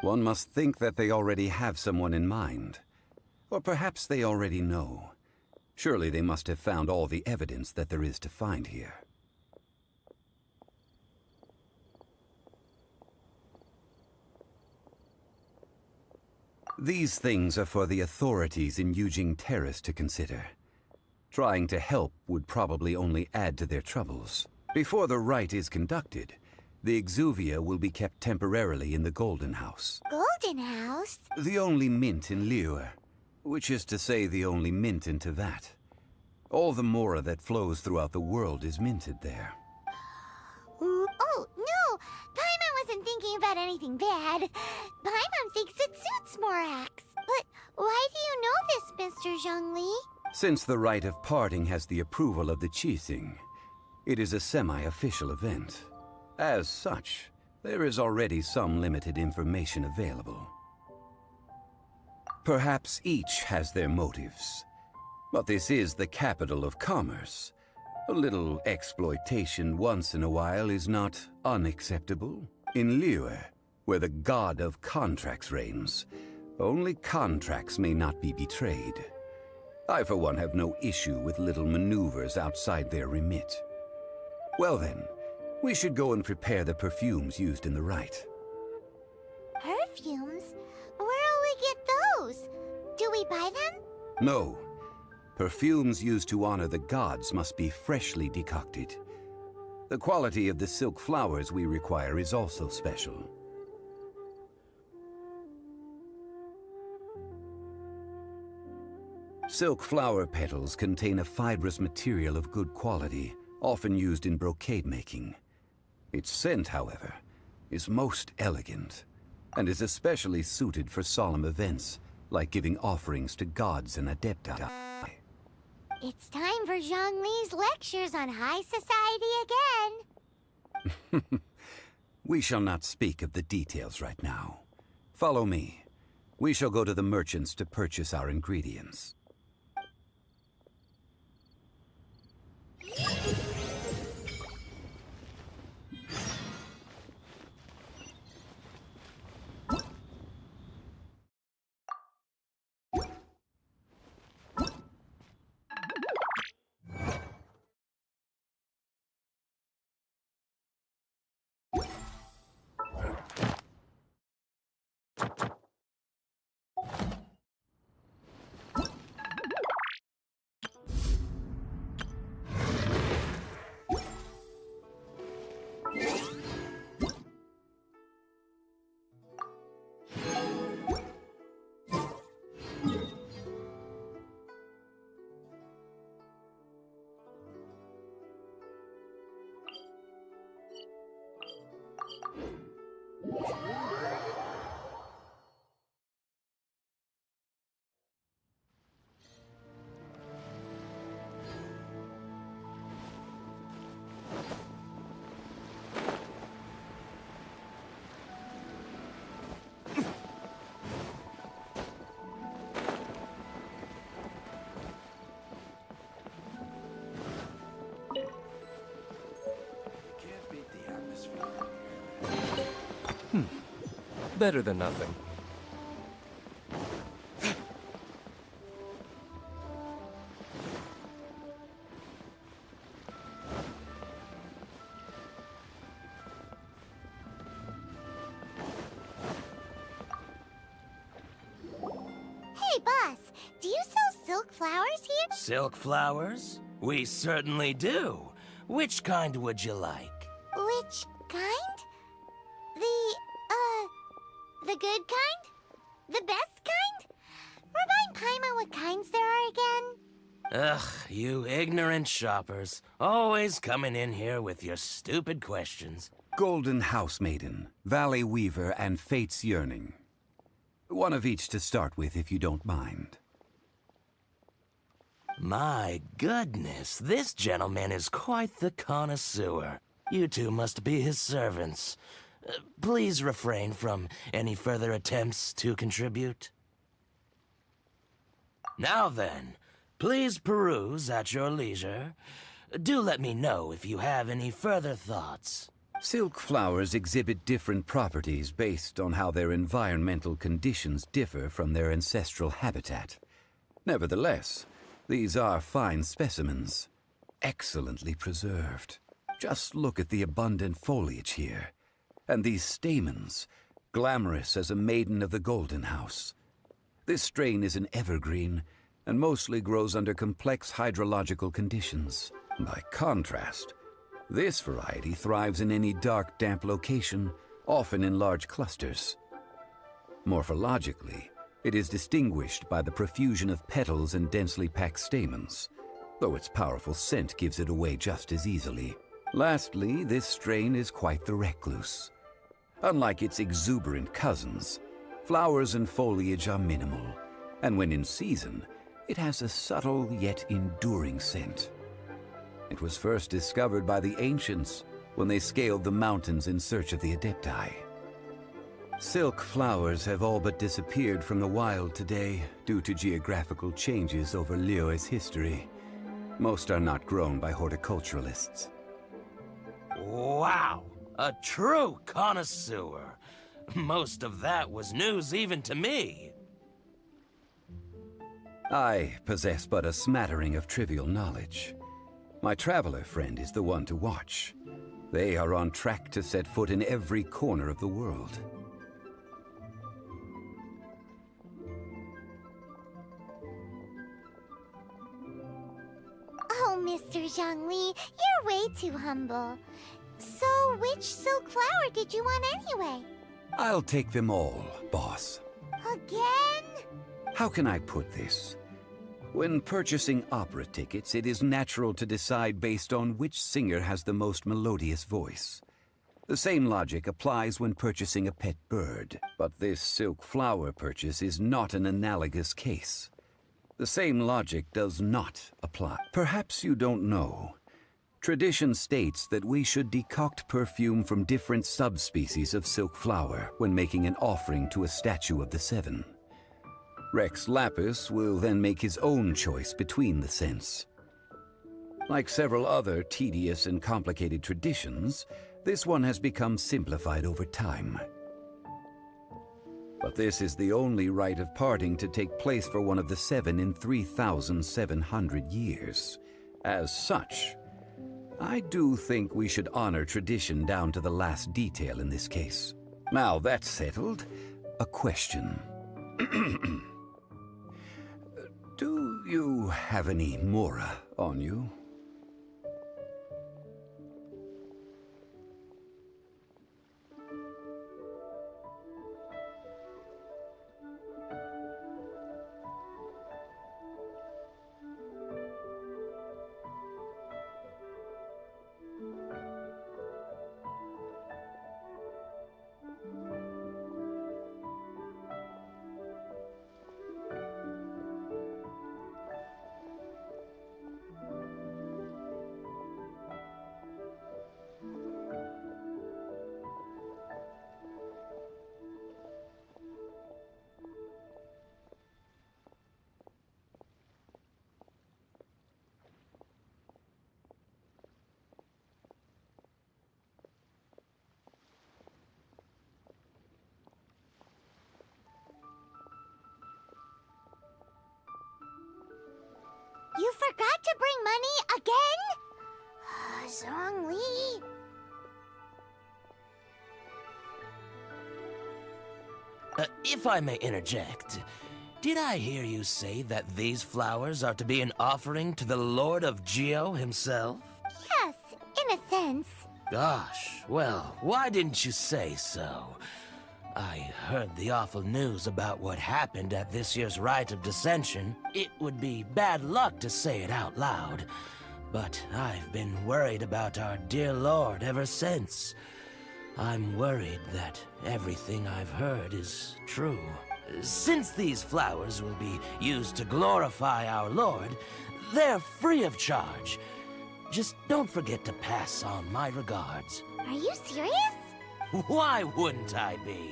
One must think that they already have someone in mind. Or perhaps they already know. Surely they must have found all the evidence that there is to find here. These things are for the authorities in Yujing Terrace to consider. Trying to help would probably only add to their troubles. Before the rite is conducted, the Exuvia will be kept temporarily in the Golden House. Golden House? The only mint in Liyue, which is to say the only mint in Teyvat. All the mora that flows throughout the world is minted there. Oh, no! Paimon wasn't thinking about anything bad. Paimon thinks it suits Morax. But why do you know this, Mr. Zhongli? Since the rite of parting has the approval of the Qixing, it is a semi-official event. As such, there is already some limited information available. Perhaps each has their motives, but this is the capital of commerce. A little exploitation once in a while is not unacceptable. In Liyue, where the god of contracts reigns, only contracts may not be betrayed. I, for one, have no issue with little maneuvers outside their remit. Well then, we should go and prepare the perfumes used in the rite. Perfumes? Where'll we get those? Do we buy them? No. Perfumes used to honor the gods must be freshly decocted. The quality of the silk flowers we require is also special. Silk flower petals contain a fibrous material of good quality, often used in brocade making. Its scent, however, is most elegant, and is especially suited for solemn events, like giving offerings to gods and adepti. It's time for Zhongli's lectures on high society again. We shall not speak of the details right now. Follow me. We shall go to the merchants to purchase our ingredients. Better than nothing. Hey, boss, do you sell silk flowers here? Silk flowers? We certainly do. Which kind would you like? Which kind? The good kind? The best kind? Remind Paimon what kinds there are again. Ugh, you ignorant shoppers. Always coming in here with your stupid questions. Golden House Maiden, Valley Weaver, and Fate's Yearning. One of each to start with, if you don't mind. My goodness, this gentleman is quite the connoisseur. You two must be his servants. Please refrain from any further attempts to contribute. Now then, please peruse at your leisure. Do let me know if you have any further thoughts. Silk flowers exhibit different properties based on how their environmental conditions differ from their ancestral habitat. Nevertheless, these are fine specimens, excellently preserved. Just look at the abundant foliage here, and these stamens, glamorous as a maiden of the Golden House. This strain is an evergreen, and mostly grows under complex hydrological conditions. By contrast, this variety thrives in any dark, damp location, often in large clusters. Morphologically, it is distinguished by the profusion of petals and densely packed stamens, though its powerful scent gives it away just as easily. Lastly, this strain is quite the recluse. Unlike its exuberant cousins, flowers and foliage are minimal, and when in season, it has a subtle yet enduring scent. It was first discovered by the ancients when they scaled the mountains in search of the Adepti. Silk flowers have all but disappeared from the wild today due to geographical changes over Liyue's history. Most are not grown by horticulturalists. Wow! A true connoisseur. Most of that was news even to me. I possess but a smattering of trivial knowledge. My traveler friend is the one to watch. They are on track to set foot in every corner of the world. Oh, Mr. Zhongli, you're way too humble. So, which silk flower did you want anyway? I'll take them all, boss. Again? How can I put this? When purchasing opera tickets, it is natural to decide based on which singer has the most melodious voice. The same logic applies when purchasing a pet bird, but this silk flower purchase is not an analogous case. The same logic does not apply. Perhaps you don't know. Tradition states that we should decoct perfume from different subspecies of silk flower when making an offering to a statue of the Seven. Rex Lapis will then make his own choice between the scents. Like several other tedious and complicated traditions, this one has become simplified over time. But this is the only rite of parting to take place for one of the Seven in 3,700 years. As such, I do think we should honor tradition down to the last detail in this case. Now that's settled, a question. Do you have any Mora on you? You forgot to bring money again? Zhongli. If I may interject, did I hear you say that these flowers are to be an offering to the Lord of Geo himself? Yes, in a sense. Gosh, well, why didn't you say so? I heard the awful news about what happened at this year's Rite of Dissension. It would be bad luck to say it out loud, but I've been worried about our dear Lord ever since. I'm worried that everything I've heard is true. Since these flowers will be used to glorify our Lord, they're free of charge. Just don't forget to pass on my regards. Are you serious? Why wouldn't I be?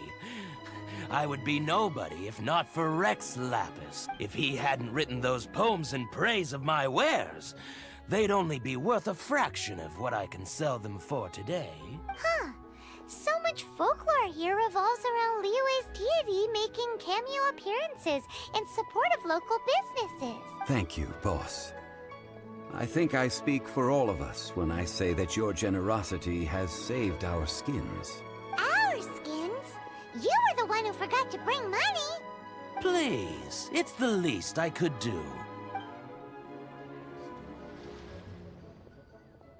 I would be nobody if not for Rex Lapis. If he hadn't written those poems in praise of my wares, they'd only be worth a fraction of what I can sell them for today. Huh. So much folklore here revolves around Liyue's deity making cameo appearances in support of local businesses. Thank you, boss. I think I speak for all of us when I say that your generosity has saved our skins. Our skins? You were the one who forgot to bring money. Please, it's the least I could do.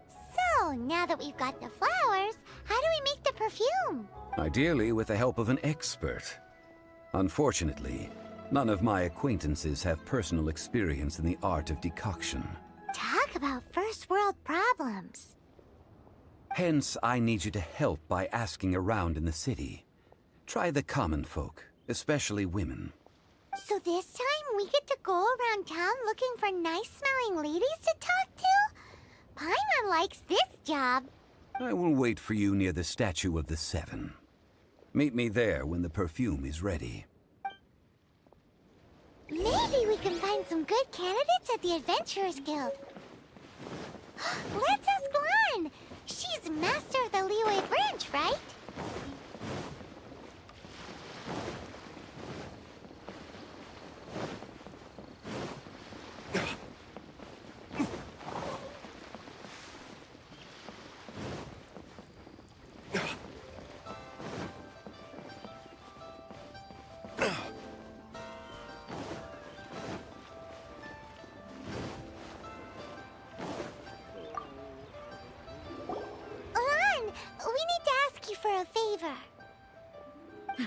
So, now that we've got the flowers, how do we make the perfume? Ideally with the help of an expert. Unfortunately, none of my acquaintances have personal experience in the art of decoction. Talk about first world problems. Hence, I need you to help by asking around in the city. Try the common folk, especially women. So this time we get to go around town looking for nice-smelling ladies to talk to? Paimon likes this job. I will wait for you near the Statue of the Seven. Meet me there when the perfume is ready. Maybe we can find some good candidates at the Adventurers Guild. Let's ask Lan. She's master of the Liyue branch, right?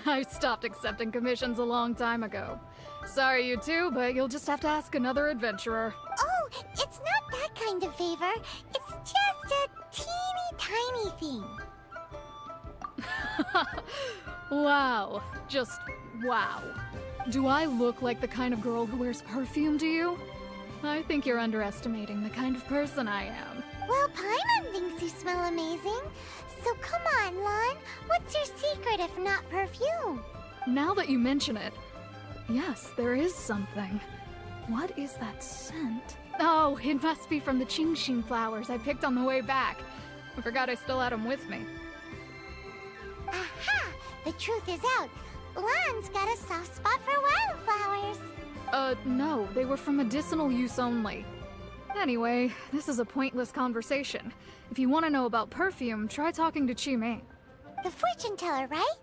I stopped accepting commissions a long time ago. Sorry, you two, but you'll just have to ask another adventurer. Oh, it's not that kind of favor. It's just a teeny tiny thing. Wow. Just wow. Do I look like the kind of girl who wears perfume to you? I think you're underestimating the kind of person I am. Well, Paimon thinks you smell amazing. So come on, Lan. What's your secret if not perfume? Now that you mention it, yes, there is something. What is that scent? Oh, it must be from the Qingxin flowers I picked on the way back. I forgot I still had them with me. Aha! The truth is out. Lan's got a soft spot for wildflowers. No, they were for medicinal use only. Anyway, this is a pointless conversation. If you want to know about perfume, try talking to Qimei. The fortune teller, right?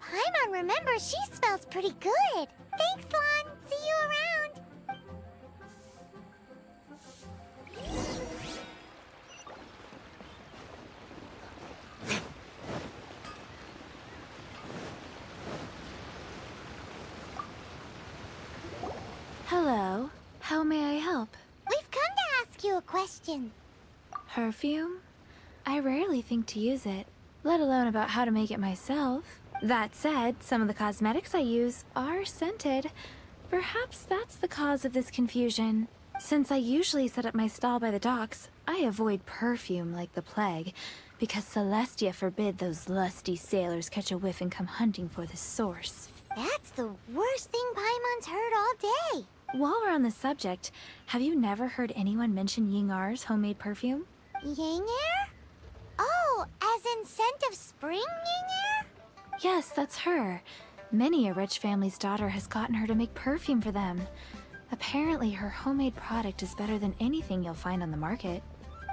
Paimon remembers she smells pretty good. Thanks, Lan. See you around. Hello. How may I help? We've come to ask you a question. Perfume? I rarely think to use it, let alone about how to make it myself. That said, some of the cosmetics I use are scented. Perhaps that's the cause of this confusion. Since I usually set up my stall by the docks, I avoid perfume like the plague, because Celestia forbid those lusty sailors catch a whiff and come hunting for the source. That's the worst thing Paimon's heard all day. While we're on the subject, have you never heard anyone mention Yingar's homemade perfume? Yingar? Oh, as in scent of spring, Yingar? Yes, that's her. Many a rich family's daughter has gotten her to make perfume for them. Apparently, her homemade product is better than anything you'll find on the market.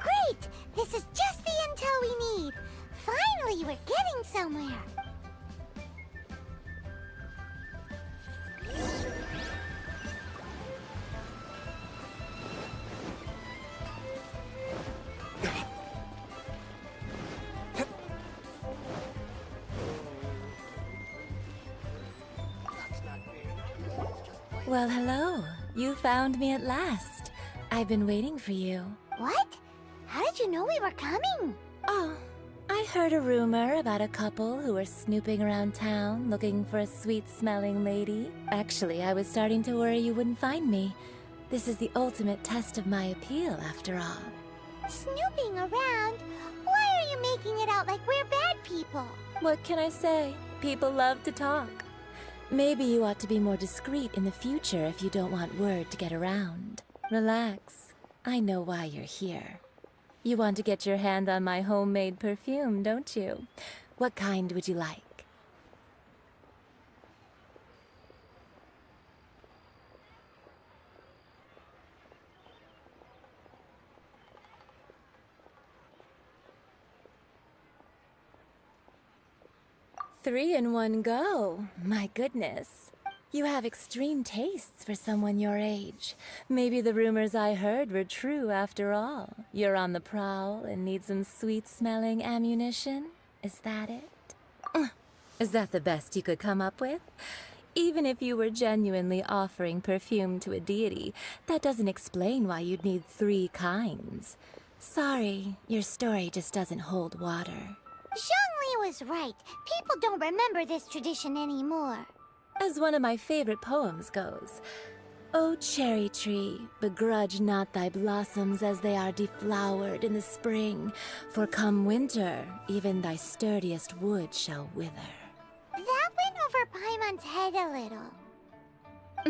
Great! This is just the intel we need. Finally, we're getting somewhere. Well, hello. You found me at last. I've been waiting for you. What? How did you know we were coming? Oh, I heard a rumor about a couple who were snooping around town looking for a sweet-smelling lady. Actually, I was starting to worry you wouldn't find me. This is the ultimate test of my appeal, after all. Snooping around? Why are you making it out like we're bad people? What can I say? People love to talk. Maybe you ought to be more discreet in the future if you don't want word to get around. Relax. I know why you're here. You want to get your hand on my homemade perfume, don't you? What kind would you like? Three in one go. My goodness. You have extreme tastes for someone your age. Maybe the rumors I heard were true after all. You're on the prowl and need some sweet-smelling ammunition? Is that it? Is that the best you could come up with? Even if you were genuinely offering perfume to a deity, that doesn't explain why you'd need 3 kinds. Sorry, your story just doesn't hold water. Zhongli was right. People don't remember this tradition anymore. As one of my favorite poems goes, O cherry tree, begrudge not thy blossoms as they are deflowered in the spring, for come winter, even thy sturdiest wood shall wither. That went over Paimon's head a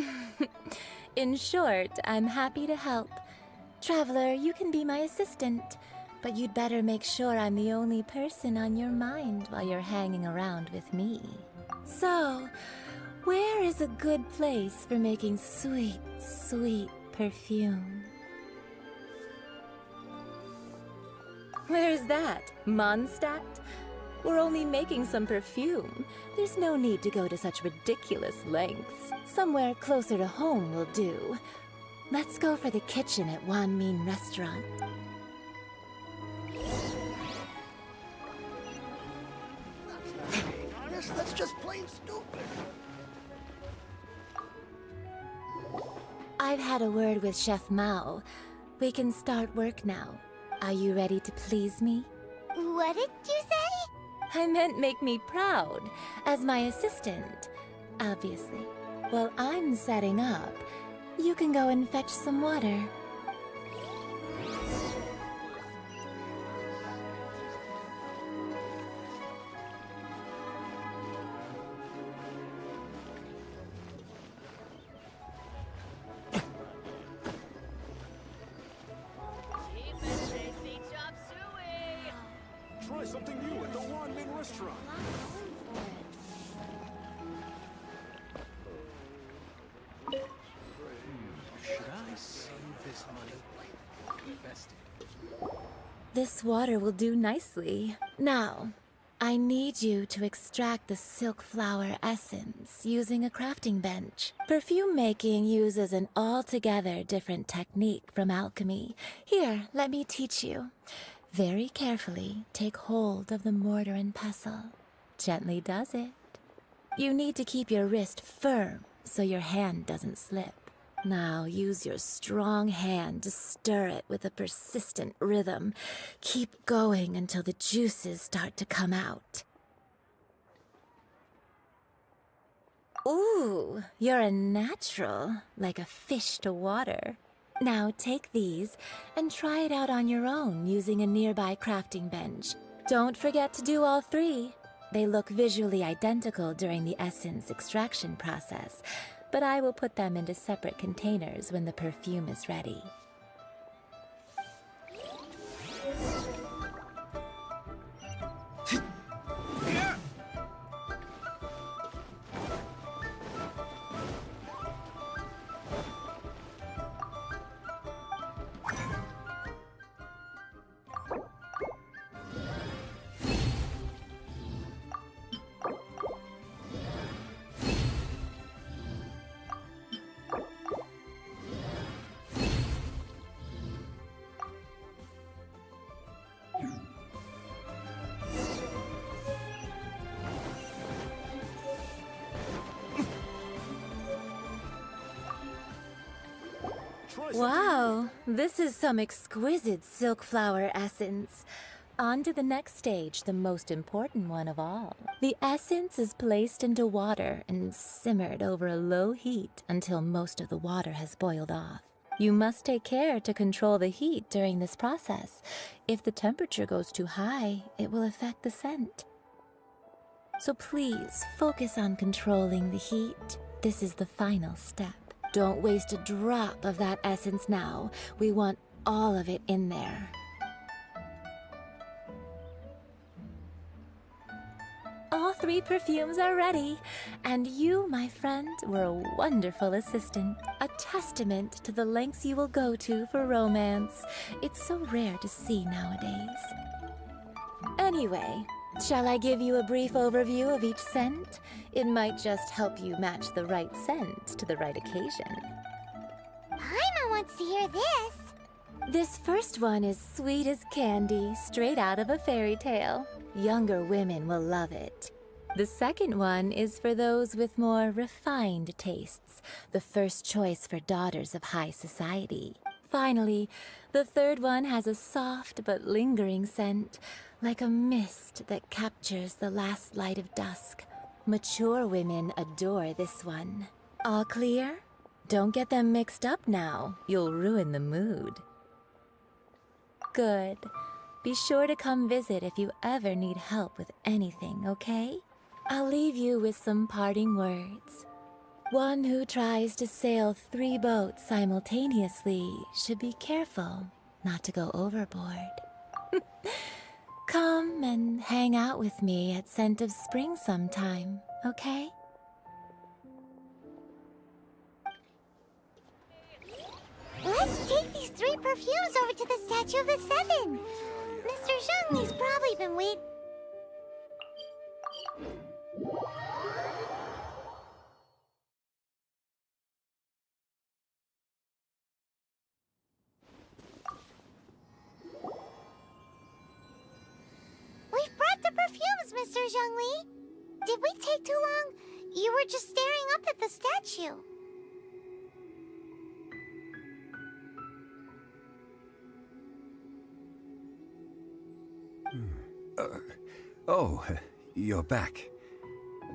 little. In short, I'm happy to help. Traveler, you can be my assistant. But you'd better make sure I'm the only person on your mind while you're hanging around with me. So, where is a good place for making sweet, sweet perfume? Where is that? Mondstadt? We're only making some perfume. There's no need to go to such ridiculous lengths. Somewhere closer to home will do. Let's go for the kitchen at Wanmin Restaurant. That's just plain stupid. I've had a word with Chef Mao. We can start work now. Are you ready to please me? What did you say? I meant make me proud, as my assistant, obviously. While I'm setting up, you can go and fetch some water. Try something new at the Wanmin restaurant. Should I save this money? Invest it. This water will do nicely. Now, I need you to extract the silk flower essence using a crafting bench. Perfume making uses an altogether different technique from alchemy. Here, let me teach you. Very carefully, take hold of the mortar and pestle. Gently does it. You need to keep your wrist firm so your hand doesn't slip. Now use your strong hand to stir it with a persistent rhythm. Keep going until the juices start to come out. Ooh, you're a natural, like a fish to water. Now take these and try it out on your own using a nearby crafting bench. Don't forget to do all 3. They look visually identical during the essence extraction process, but I will put them into separate containers when the perfume is ready. Wow, this is some exquisite silk flower essence. On to the next stage, the most important one of all. The essence is placed into water and simmered over a low heat until most of the water has boiled off. You must take care to control the heat during this process. If the temperature goes too high, it will affect the scent. So please focus on controlling the heat. This is the final step. Don't waste a drop of that essence now. We want all of it in there. All 3 perfumes are ready, and you, my friend, were a wonderful assistant. A testament to the lengths you will go to for romance. It's so rare to see nowadays. Anyway, shall I give you a brief overview of each scent? It might just help you match the right scent to the right occasion. Paimon wants to hear this. This first one is sweet as candy, straight out of a fairy tale. Younger women will love it. The second one is for those with more refined tastes, the first choice for daughters of high society. Finally, the third one has a soft but lingering scent, like a mist that captures the last light of dusk. Mature women adore this one. All clear? Don't get them mixed up now. You'll ruin the mood. Good. Be sure to come visit if you ever need help with anything, okay? I'll leave you with some parting words. One who tries to sail 3 boats simultaneously should be careful not to go overboard. Come and hang out with me at Scent of Spring sometime, okay? Let's take these 3 perfumes over to the Statue of the Seven. Mr. Zhongli's probably been waiting. We've brought the perfumes, Mr. Zhongli. Did we take too long? You were just staring up at the statue. Oh, you're back.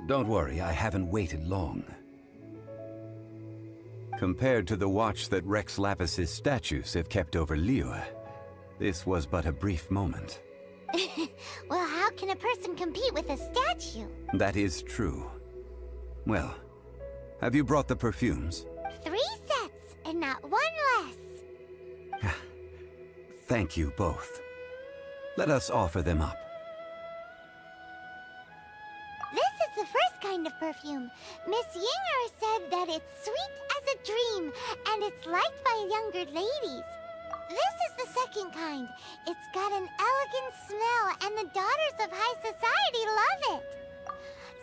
Don't worry, I haven't waited long. Compared to the watch that Rex Lapis's statues have kept over Liyue, this was but a brief moment. Well, how can a person compete with a statue? That is true. Well, have you brought the perfumes? 3 sets, and not 1 less. Thank you both. Let us offer them up. This is the first kind of perfume. Miss Yinger said that it's sweet as a dream, and it's liked by younger ladies. This is the second kind. It's got an elegant smell, and the daughters of high society love it.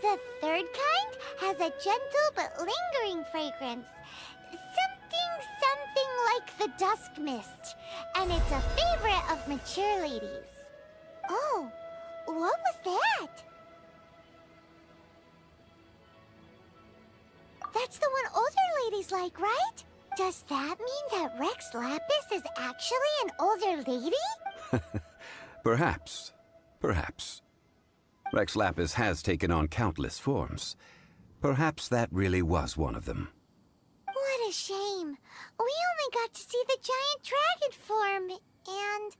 The third kind has a gentle but lingering fragrance. Something like the dusk mist. And it's a favorite of mature ladies. Oh, what was that? That's the one older ladies like, right? Does that mean that Rex Lapis is actually an older lady? Perhaps. Perhaps. Rex Lapis has taken on countless forms. Perhaps that really was one of them. What a shame. We only got to see the giant dragon form, and...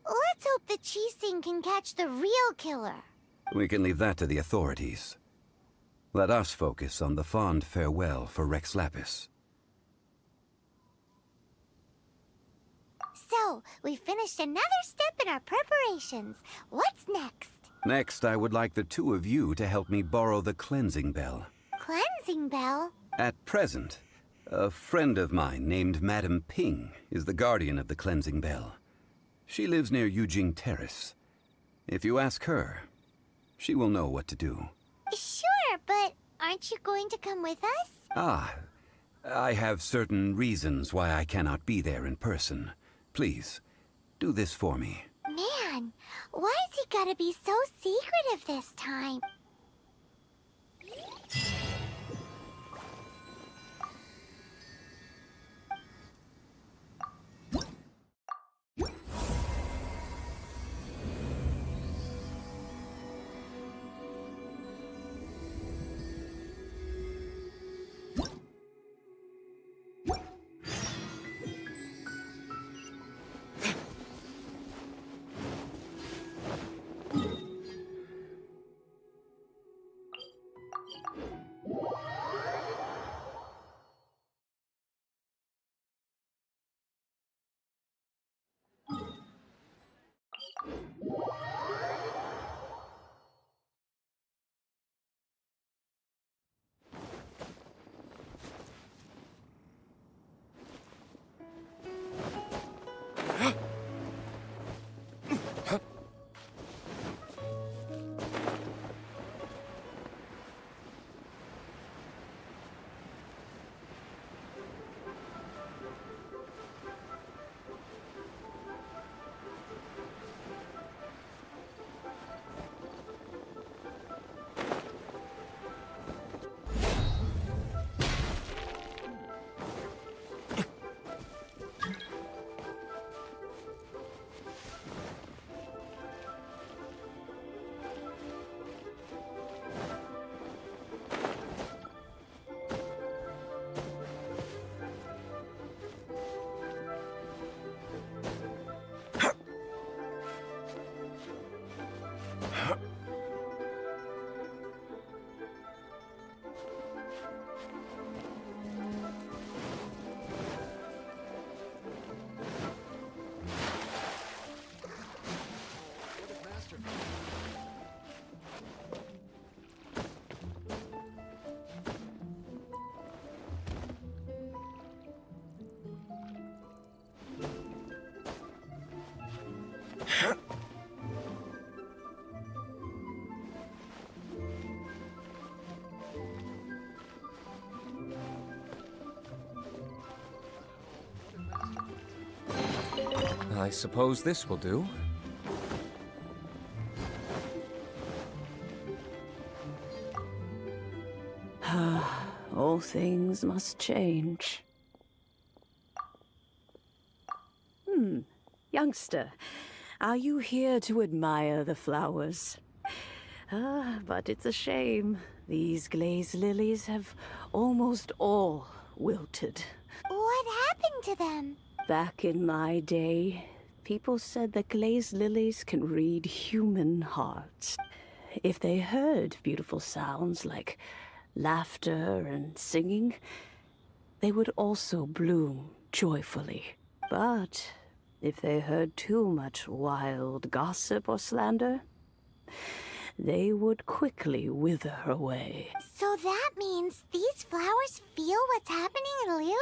Let's hope the Qixing can catch the real killer. We can leave that to the authorities. Let us focus on the fond farewell for Rex Lapis. So, we finished another step in our preparations. What's next? Next, I would like the 2 of you to help me borrow the cleansing bell. Cleansing bell? At present, a friend of mine named Madame Peng is the guardian of the cleansing bell. She lives near Yujing Terrace. If you ask her, she will know what to do. Sure, but aren't you going to come with us? Ah, I have certain reasons why I cannot be there in person. Please, do this for me. Man, why is he gotta be so secretive this time? I suppose this will do. All things must change. Youngster, are you here to admire the flowers? But it's a shame. These glazed lilies have almost all wilted. What happened to them? Back in my day, people said that glazed lilies can read human hearts. If they heard beautiful sounds like laughter and singing, they would also bloom joyfully. But if they heard too much wild gossip or slander, they would quickly wither away. So that means these flowers feel what's happening in Liyue?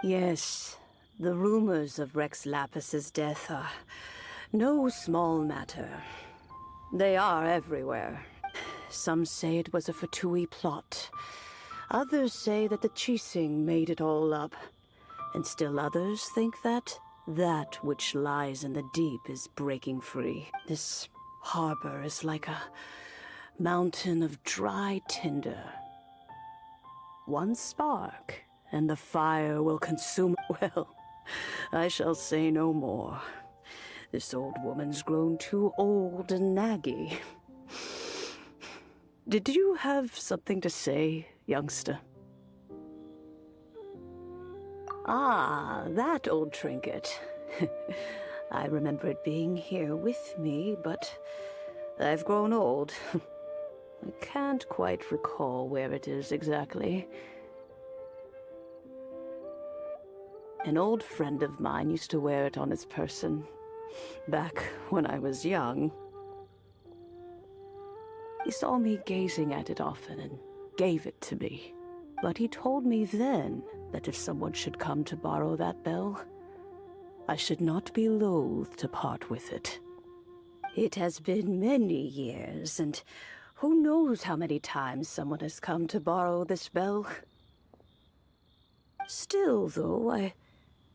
Yes, the rumors of Rex Lapis's death are no small matter. They are everywhere. Some say it was a Fatui plot. Others say that the Chising made it all up. And still others think that which lies in the deep is breaking free. This harbor is like a mountain of dry tinder. One spark, and the fire will consume. Well, I shall say no more. This old woman's grown too old and naggy. Did you have something to say, youngster? Ah, that old trinket. I remember it being here with me, but I've grown old. I can't quite recall where it is exactly. An old friend of mine used to wear it on his person, back when I was young. He saw me gazing at it often and gave it to me. But he told me then that if someone should come to borrow that bell, I should not be loath to part with it. It has been many years, and who knows how many times someone has come to borrow this bell. Still, though, I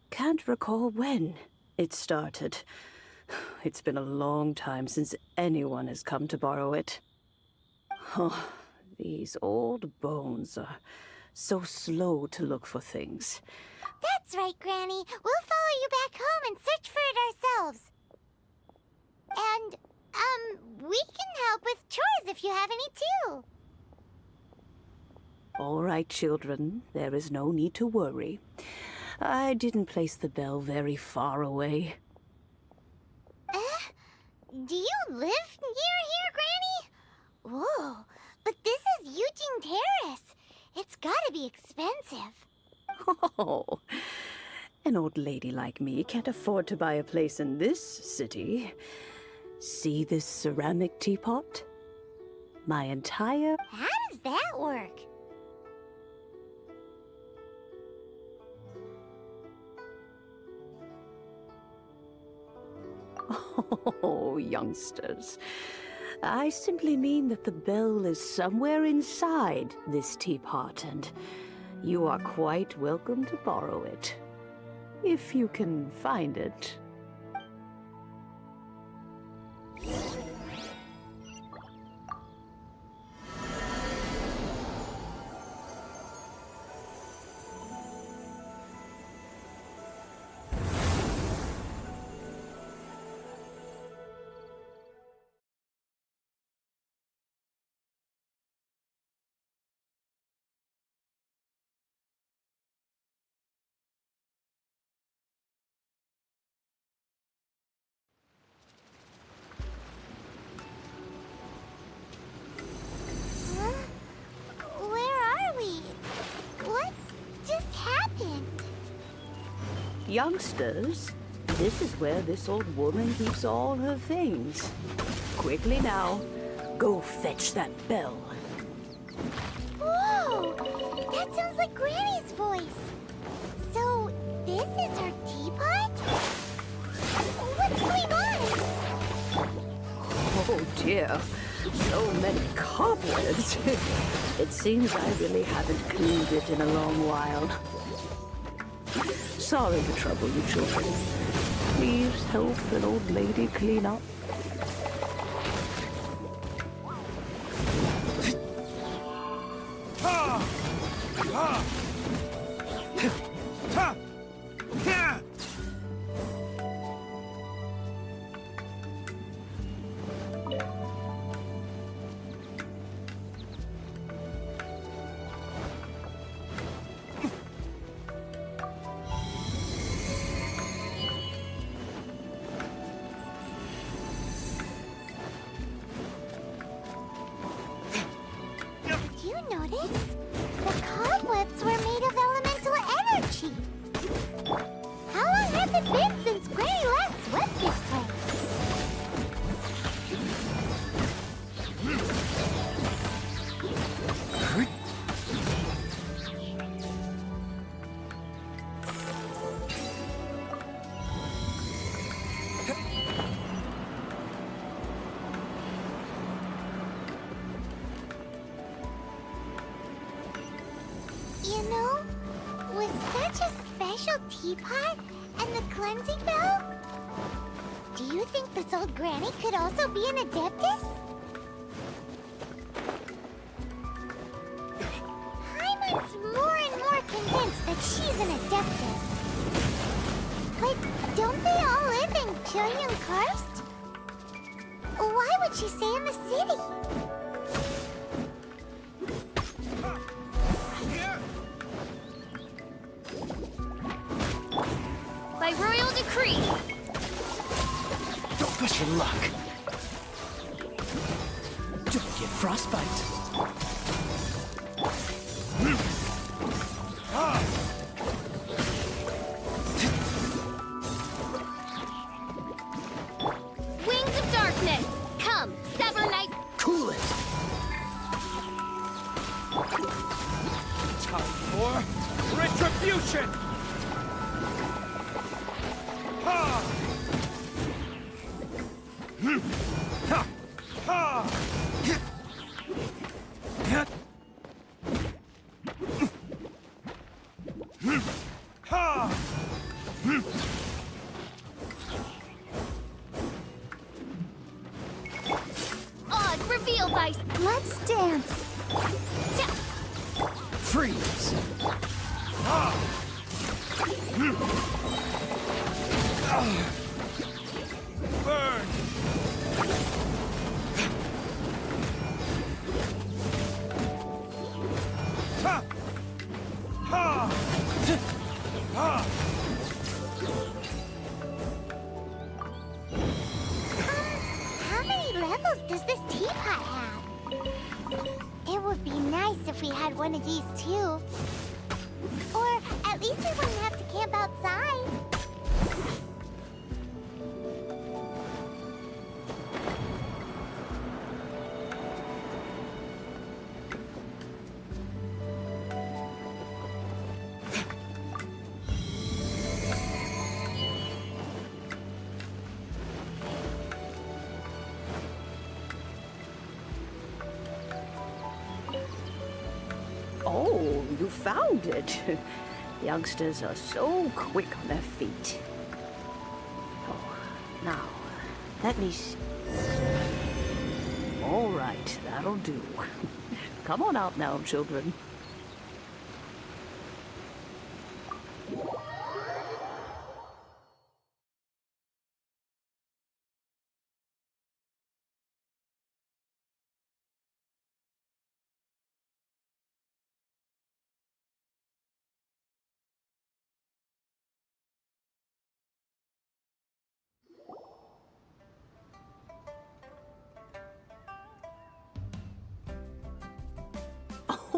can't recall when it started. It's been a long time since anyone has come to borrow it. Oh, these old bones are so slow to look for things. That's right, Granny. We'll follow you back home and search for it ourselves. And, we can help with chores if you have any too. All right, children. There is no need to worry. I didn't place the bell very far away. Do you live near here, Granny? Whoa, but this is Eugene Terrace. It's gotta be expensive. Oh, an old lady like me can't afford to buy a place in this city. See this ceramic teapot? My entire... How does that work? Oh, youngsters. I simply mean that the bell is somewhere inside this teapot, and you are quite welcome to borrow it. If you can find it. Youngsters, this is where this old woman keeps all her things. Quickly now, go fetch that bell. Whoa! That sounds like Granny's voice. So, this is her teapot? What's going on? Oh dear, so many cobwebs. It seems I really haven't cleaned it in a long while. Sorry to trouble you children. please help an old lady clean up? Teapot and the cleansing bell? Do you think this old granny could also be an adeptus? Paimon's more and more convinced that she's an adeptus. But don't they all live in Hoyo-Mix? Why would she stay in the city? By royal decree. Don't push your luck. Don't get frostbite. Wings of darkness. Come, sever night. Cool it. Time for retribution. Odds revealed by... Let's dance. Freeze. Burn. How many levels does this teapot have? It would be nice if we had one of these too. Or at least we wouldn't have to camp outside. Oh, you found it. Youngsters are so quick on their feet. Oh, now, let me see. All right, that'll do. Come on out now, children.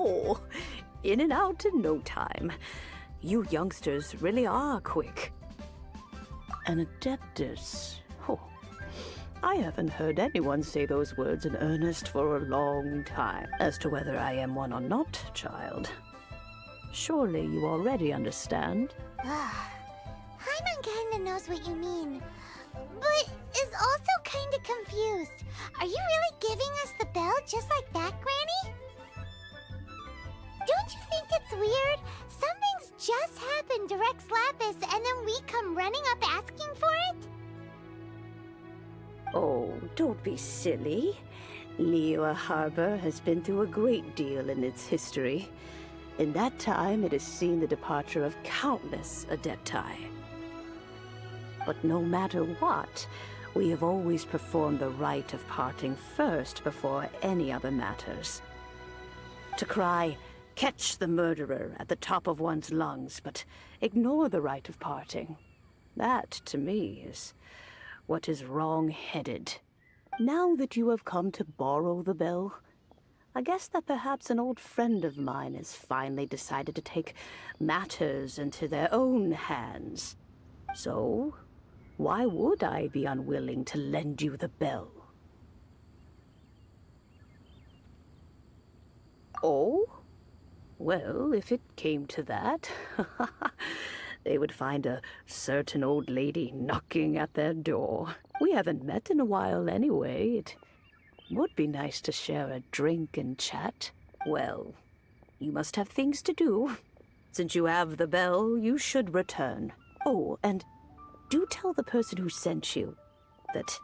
Oh, in and out in no time. You youngsters really are quick. An adeptus. Oh, I haven't heard anyone say those words in earnest for a long time. As to whether I am one or not, child. Surely you already understand. Paimon kinda knows what you mean, but is also kinda confused. Are you really giving us the bell just like that, Granny? Don't you think it's weird? Something's just happened to Rex Lapis and then we come running up asking for it? Oh, don't be silly. Liyue Harbor has been through a great deal in its history. In that time, it has seen the departure of countless Adepti. But no matter what, we have always performed the rite of parting first before any other matters. To cry, "Catch the murderer," at the top of one's lungs, but ignore the rite of parting. That, to me, is what is wrong-headed. Now that you have come to borrow the bell, I guess that perhaps an old friend of mine has finally decided to take matters into their own hands. So, why would I be unwilling to lend you the bell? Oh? Well, if it came to that, they would find a certain old lady knocking at their door. We haven't met in a while anyway. It would be nice to share a drink and chat. Well, you must have things to do. Since you have the bell, you should return. Oh, and do tell the person who sent you that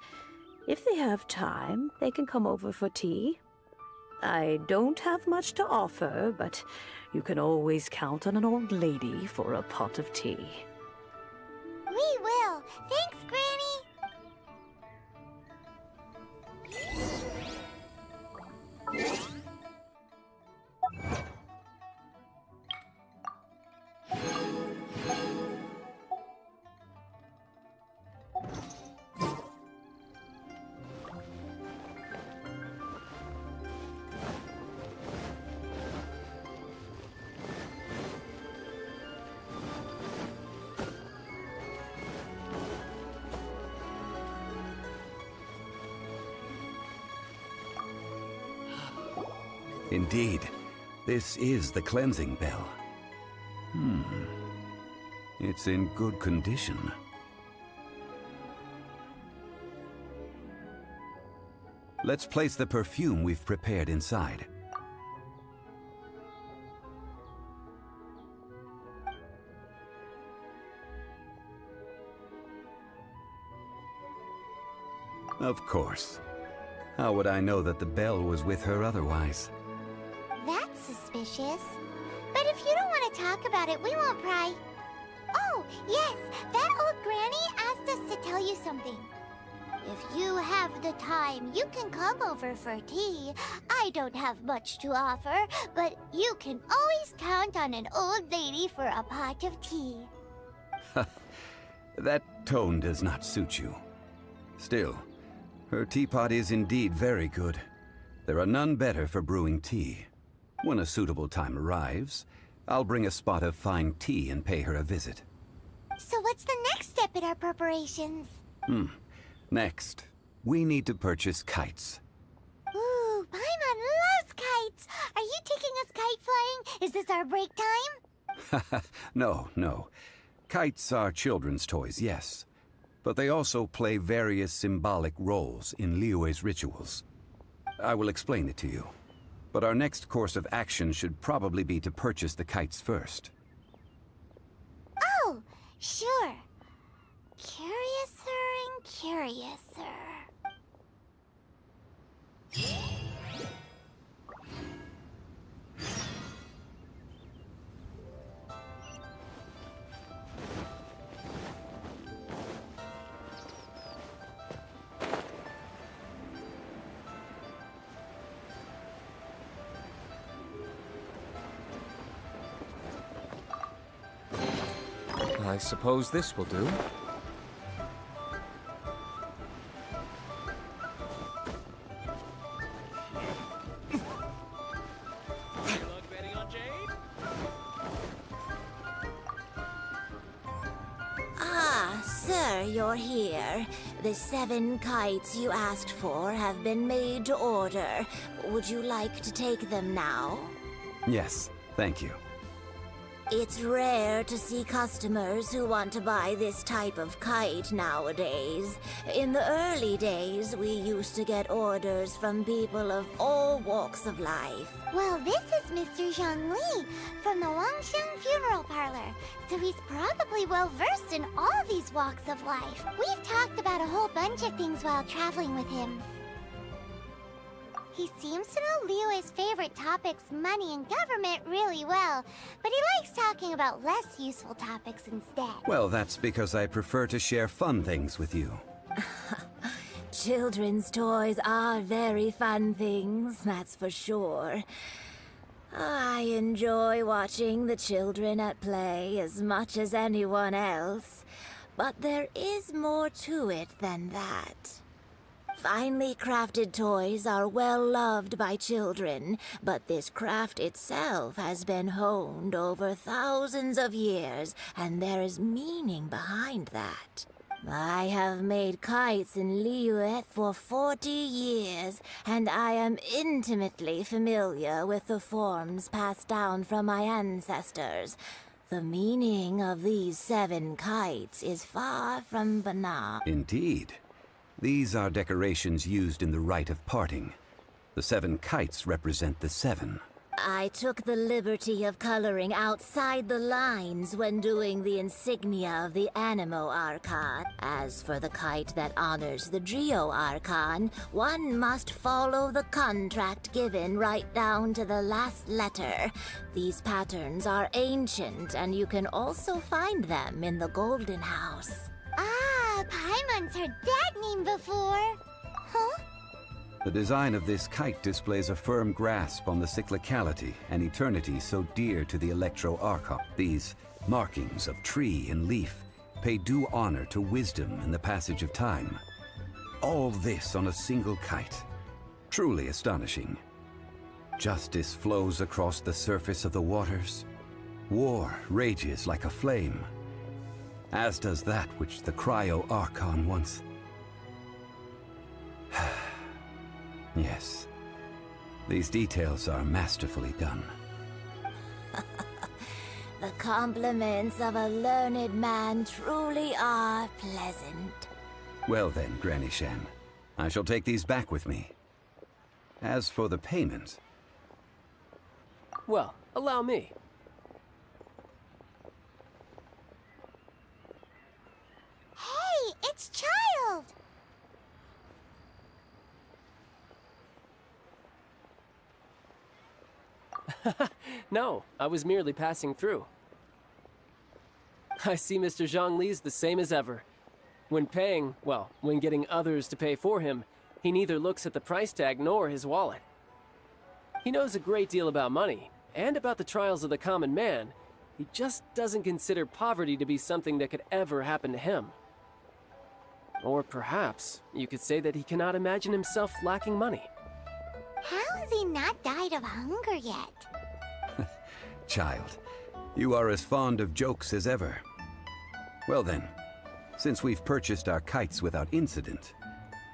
if they have time, they can come over for tea. I don't have much to offer, but you can always count on an old lady for a pot of tea. We will. Thanks, Granny. Indeed, this is the cleansing bell. It's in good condition. Let's place the perfume we've prepared inside. Of course. How would I know that the bell was with her otherwise? That's suspicious. But if you don't want to talk about it, we won't pry. Oh, yes, that old granny asked us to tell you something. If you have the time, you can come over for tea. I don't have much to offer, but you can always count on an old lady for a pot of tea. That tone does not suit you. Still, her teapot is indeed very good. There are none better for brewing tea. When a suitable time arrives, I'll bring a spot of fine tea and pay her a visit. So what's the next step in our preparations? Next, we need to purchase kites. Ooh, Paimon loves kites! Are you taking us kite flying? Is this our break time? No. Kites are children's toys, yes. But they also play various symbolic roles in Liyue's rituals. I will explain it to you. But our next course of action should probably be to purchase the kites first. Oh, sure. Curiouser and curiouser. I suppose this will do. Ah, sir, you're here. The 7 kites you asked for have been made to order. Would you like to take them now? Yes, thank you. It's rare to see customers who want to buy this type of kite nowadays. In the early days, we used to get orders from people of all walks of life. Well, this is Mr. Zhongli from the Wangsheng Funeral Parlor, so he's probably well-versed in all these walks of life. We've talked about a whole bunch of things while traveling with him. He seems to know Liyue's favorite topics, money and government, really well, but he likes talking about less useful topics instead. Well, that's because I prefer to share fun things with you. Children's toys are very fun things, that's for sure. I enjoy watching the children at play as much as anyone else, but there is more to it than that. Finely crafted toys are well loved by children, but this craft itself has been honed over thousands of years, and there is meaning behind that. I have made kites in Liyue for 40 years, and I am intimately familiar with the forms passed down from my ancestors. The meaning of these 7 kites is far from banal. Indeed. These are decorations used in the rite of parting. The 7 kites represent the 7. I took the liberty of coloring outside the lines when doing the insignia of the Animo Archon. As for the kite that honors the Geo Archon, one must follow the contract given right down to the last letter. These patterns are ancient, and you can also find them in the Golden House. Ah, Paimon's heard that name before. Huh? The design of this kite displays a firm grasp on the cyclicality and eternity so dear to the Electro Archon. These markings of tree and leaf pay due honor to wisdom and the passage of time. All this on a single kite. Truly astonishing. Justice flows across the surface of the waters. War rages like a flame. As does that which the Cryo Archon once... Yes. These details are masterfully done. The compliments of a learned man truly are pleasant. Well then, Granny Shan, I shall take these back with me. As for the payment... Well, allow me. Hey, it's Child! No, I was merely passing through. I see Mr. Zhongli's the same as ever. When paying, well, when getting others to pay for him, he neither looks at the price tag nor his wallet. He knows a great deal about money, and about the trials of the common man. He just doesn't consider poverty to be something that could ever happen to him. Or perhaps, you could say that he cannot imagine himself lacking money. How has he not died of hunger yet? Child, you are as fond of jokes as ever. Well then, since we've purchased our kites without incident,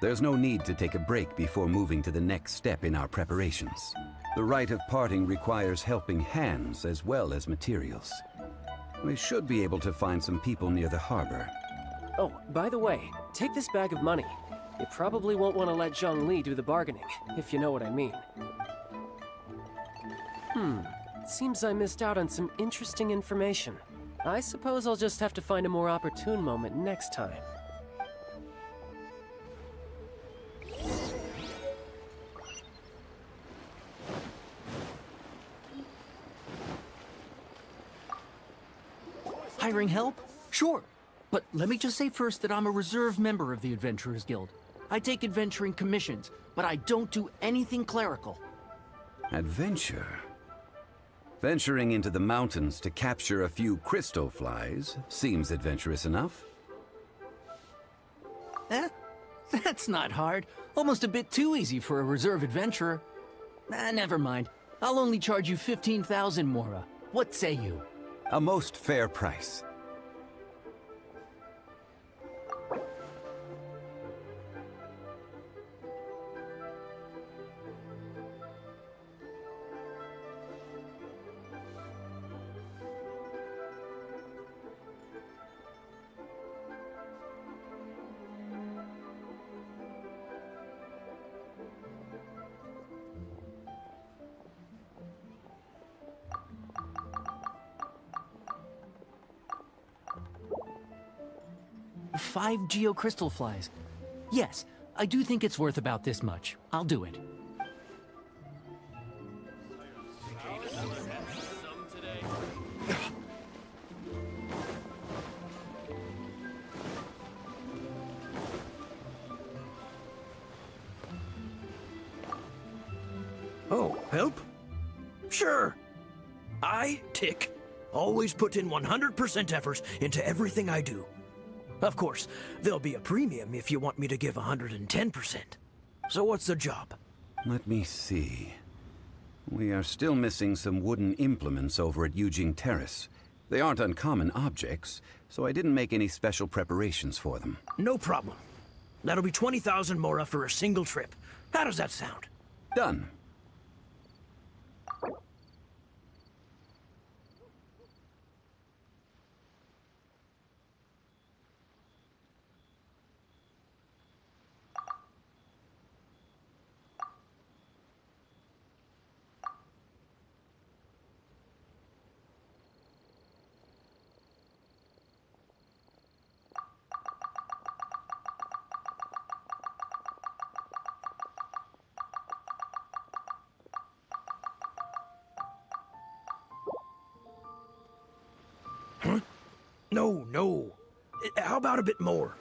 there's no need to take a break before moving to the next step in our preparations. The rite of parting requires helping hands as well as materials. We should be able to find some people near the harbor. Oh, by the way, take this bag of money. You probably won't want to let Zhongli do the bargaining, if you know what I mean. Seems I missed out on some interesting information. I suppose I'll just have to find a more opportune moment next time. Hiring help? Sure. But let me just say first that I'm a reserve member of the Adventurers Guild. I take adventuring commissions, but I don't do anything clerical. Adventure? Venturing into the mountains to capture a few crystal flies seems adventurous enough. That's not hard. Almost a bit too easy for a reserve adventurer. Never mind. I'll only charge you 15,000 Mora. What say you? A most fair price. 5 geocrystal flies. Yes, I do think it's worth about this much. I'll do it. Oh, help? Sure. I, Tick, always put in 100% effort into everything I do. Of course, there'll be a premium if you want me to give 110%. So what's the job? Let me see. We are still missing some wooden implements over at Yujing Terrace. They aren't uncommon objects, so I didn't make any special preparations for them. No problem. That'll be 20,000 mora for a single trip. How does that sound? Done. No. How about a bit more?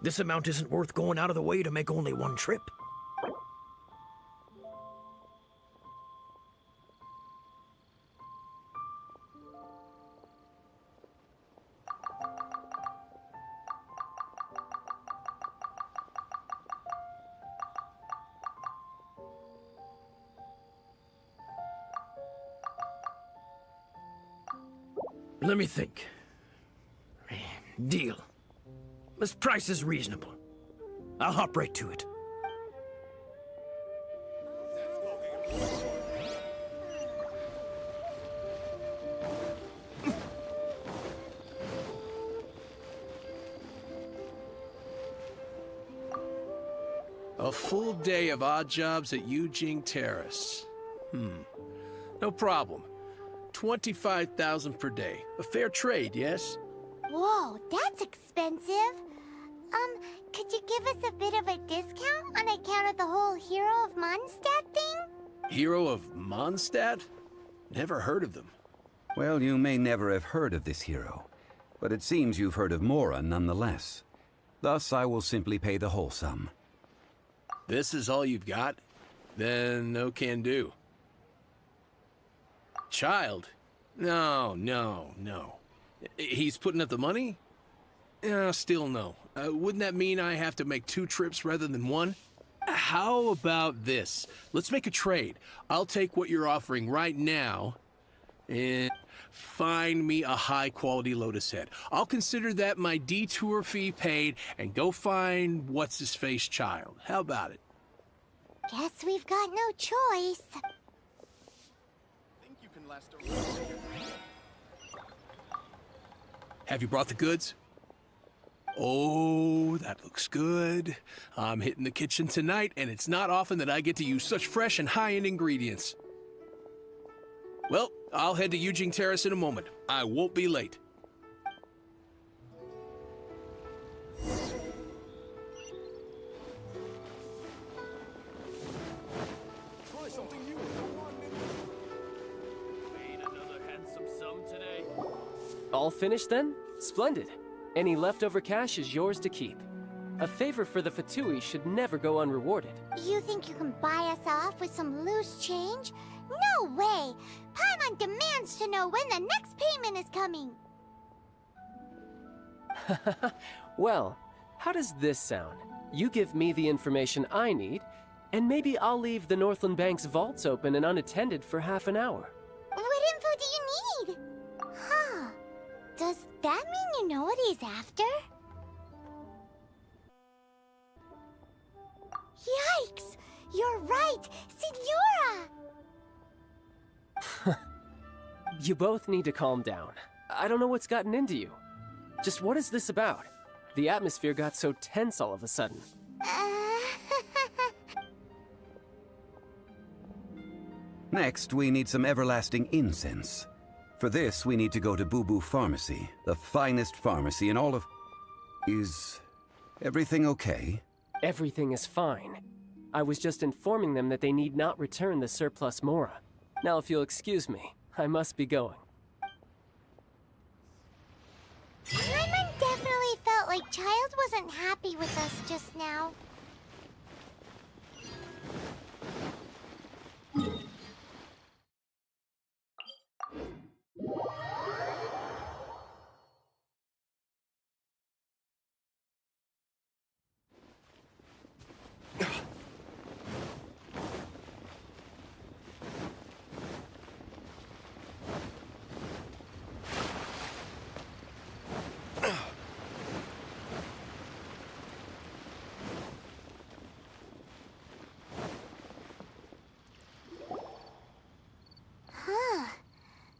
This amount isn't worth going out of the way to make only one trip. Let me think. Deal. This price is reasonable. I'll hop right to it. A full day of odd jobs at Yujing Terrace. No problem. 25,000 per day. A fair trade, yes? Whoa, that's expensive. Could you give us a bit of a discount on account of the whole Hero of Mondstadt thing? Hero of Mondstadt? Never heard of them. Well, you may never have heard of this hero, but it seems you've heard of Mora nonetheless. Thus, I will simply pay the whole sum. This is all you've got? Then no can do. Child? No. He's putting up the money? Still no. Wouldn't that mean I have to make 2 trips rather than 1? How about this? Let's make a trade. I'll take what you're offering right now and find me a high-quality lotus head. I'll consider that my detour fee paid and go find what's-his-face child. How about it? Guess we've got no choice. Think you can last around. Have you brought the goods? Oh, that looks good. I'm hitting the kitchen tonight, and it's not often that I get to use such fresh and high-end ingredients. Well, I'll head to Yujing Terrace in a moment. I won't be late. Try something new. Come on, Made another handsome sum today. All finished then? Splendid. Any leftover cash is yours to keep. A favor for the Fatui should never go unrewarded. You think you can buy us off with some loose change? No way! Paimon demands to know when the next payment is coming. Well, how does this sound? You give me the information I need, and maybe I'll leave the Northland Bank's vaults open and unattended for half an hour. What info do you need? Huh. Does that mean you know what he's after? Yikes! You're right! Signora! You both need to calm down. I don't know what's gotten into you. Just what is this about? The atmosphere got so tense all of a sudden. Next, we need some everlasting incense. For this, we need to go to Boo Boo Pharmacy, the finest pharmacy in all of... Is Everything okay? Everything is fine. I was just informing them that they need not return the surplus Mora. Now, if you'll excuse me, I must be going. Paimon definitely felt like Child wasn't happy with us just now.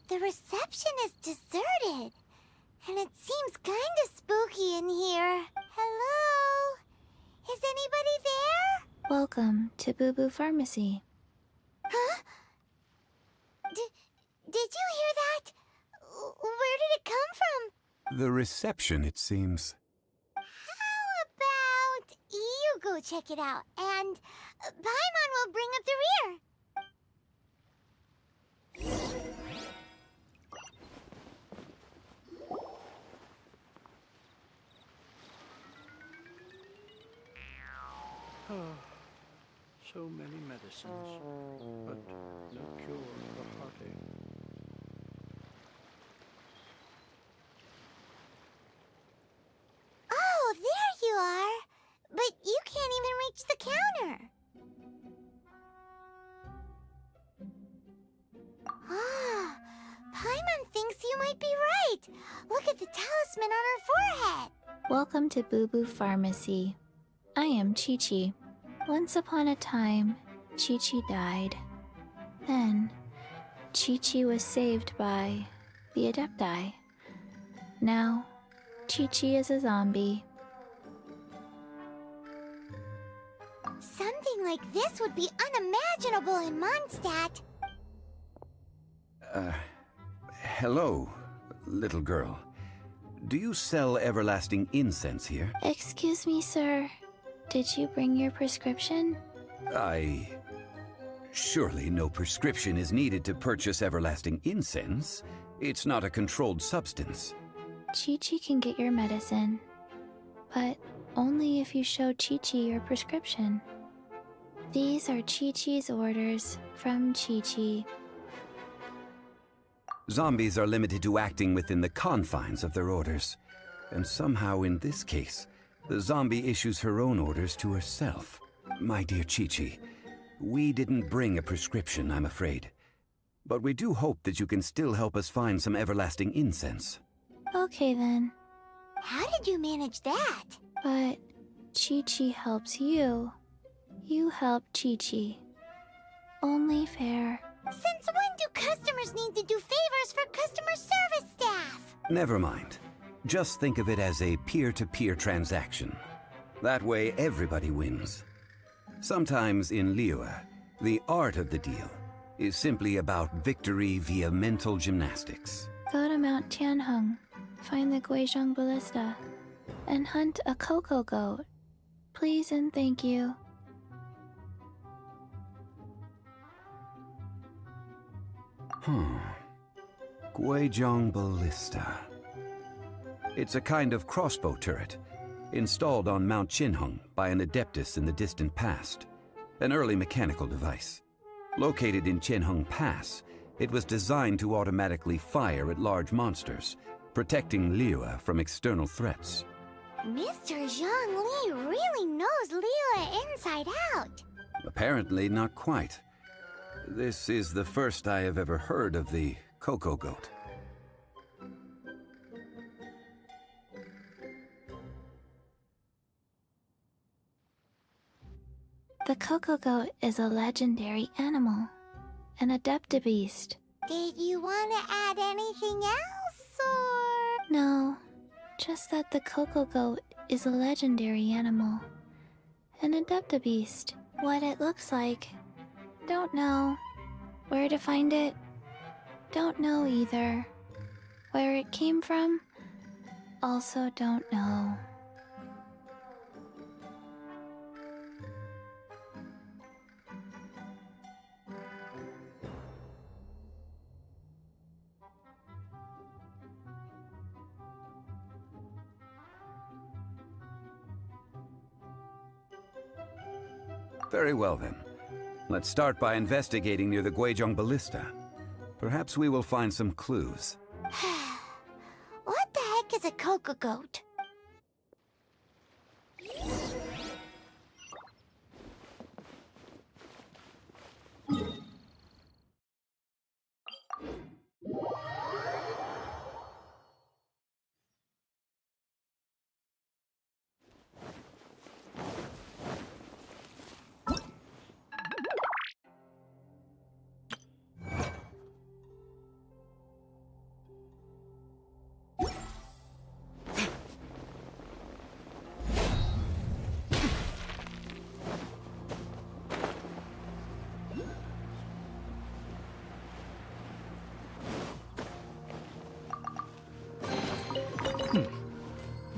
The reception is deserted, and it seems kinda spooky in here. Hello? Is anybody there? Welcome to Boo Boo Pharmacy. Huh? Did you hear that? Where did it come from? The reception, it seems. How about you go check it out, and Paimon will bring up the rear. So many medicines, but no cure for heartache. Oh, there you are! But you can't even reach the counter. Ah, Paimon thinks you might be right. Look at the talisman on her forehead. Welcome to Boo Boo Pharmacy. I am Chi-Chi. Once upon a time, Chi-Chi died. Then, Chi-Chi was saved by the Adepti. Now, Chi-Chi is a zombie. Something like this would be unimaginable in Mondstadt. Hello, little girl. Do you sell everlasting incense here? Excuse me, sir. Did you bring your prescription? Surely no prescription is needed to purchase everlasting incense. It's not a controlled substance. Chi-Chi can get your medicine, but only if you show Chi-Chi your prescription. These are Chi-Chi's orders from Chi-Chi. Zombies are limited to acting within the confines of their orders. And somehow in this case, the zombie issues her own orders to herself. My dear Chi-Chi, we didn't bring a prescription, I'm afraid. But we do hope that you can still help us find some everlasting incense. Okay then. How did you manage that? But Chi-Chi helps you. You help Chi-Chi. Only fair. Since when do customers need to do favors for customer service staff? Never mind. Just think of it as a peer-to-peer transaction. That way everybody wins. Sometimes in Liyue, the art of the deal is simply about victory via mental gymnastics. Go to Mount Tianheng, find the Guizhong Ballista, and hunt a cocoa goat. Please and thank you. Guizhong Ballista. It's a kind of crossbow turret, installed on Mount Tianheng by an adeptus in the distant past. An early mechanical device. Located in Tianheng Pass, it was designed to automatically fire at large monsters, protecting Liyue from external threats. Mr. Zhongli really knows Liyue inside out. Apparently not quite. This is the first I have ever heard of the cocoa goat. The cocoa goat is a legendary animal, an adeptabeast. Did you want to add anything else, or...? No, just that the cocoa goat is a legendary animal, an adeptabeast. What it looks like, don't know. Where to find it, don't know either. Where it came from, also don't know. Very well then. Let's start by investigating near the Guizhong Ballista. Perhaps we will find some clues. What the heck is a cocoa goat?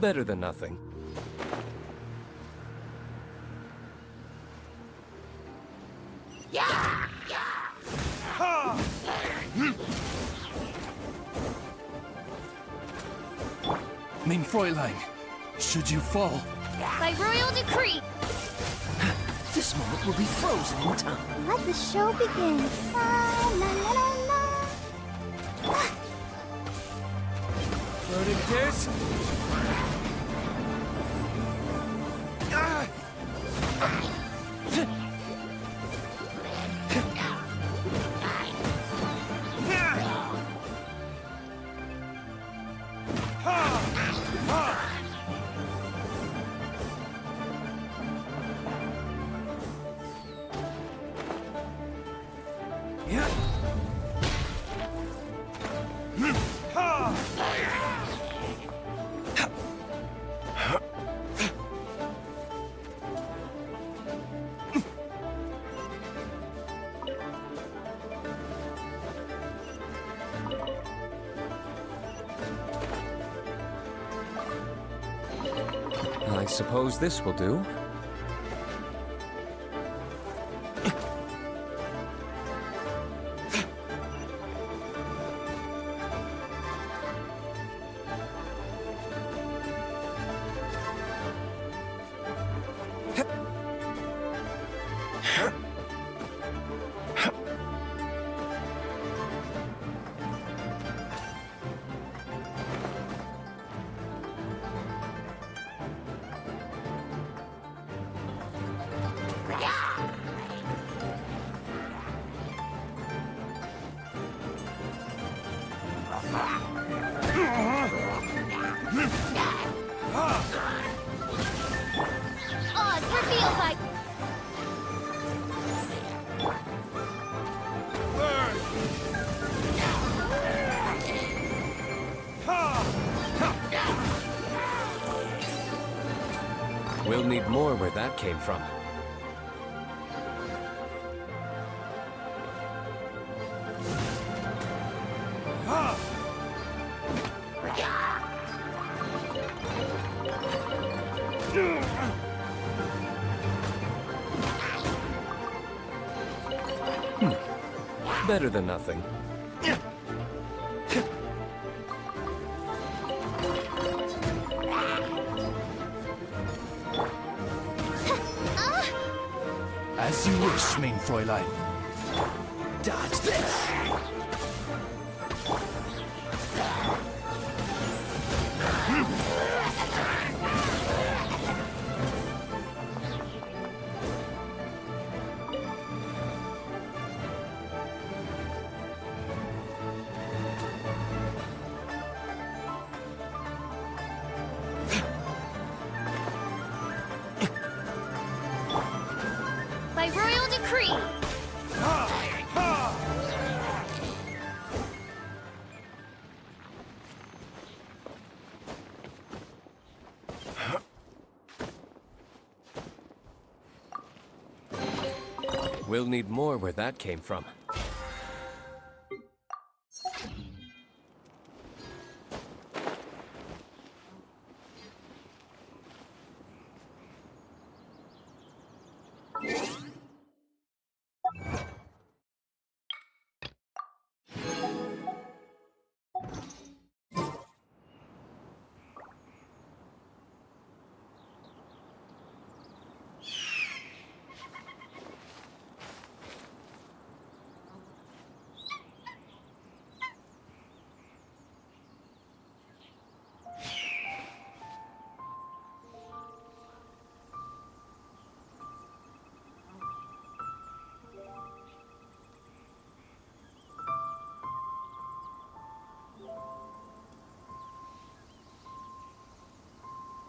Better than nothing. Mein Fräulein, should you fall, By royal decree! This moment will be frozen in time. Let the show begin. La la la la la. floating tears? I suppose this will do. Oz, reveal by... We'll need more where that came from. Better than nothing. As you wish, mein Fräulein. Dodge this! By royal decree! We'll need more where that came from.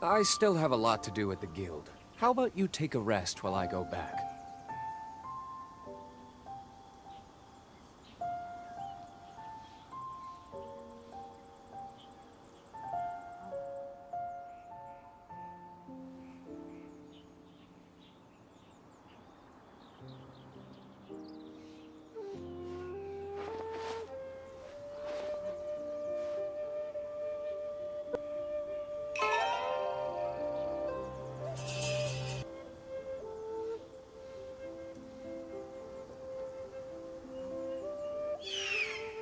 I still have a lot to do at the guild. How about you take a rest while I go back?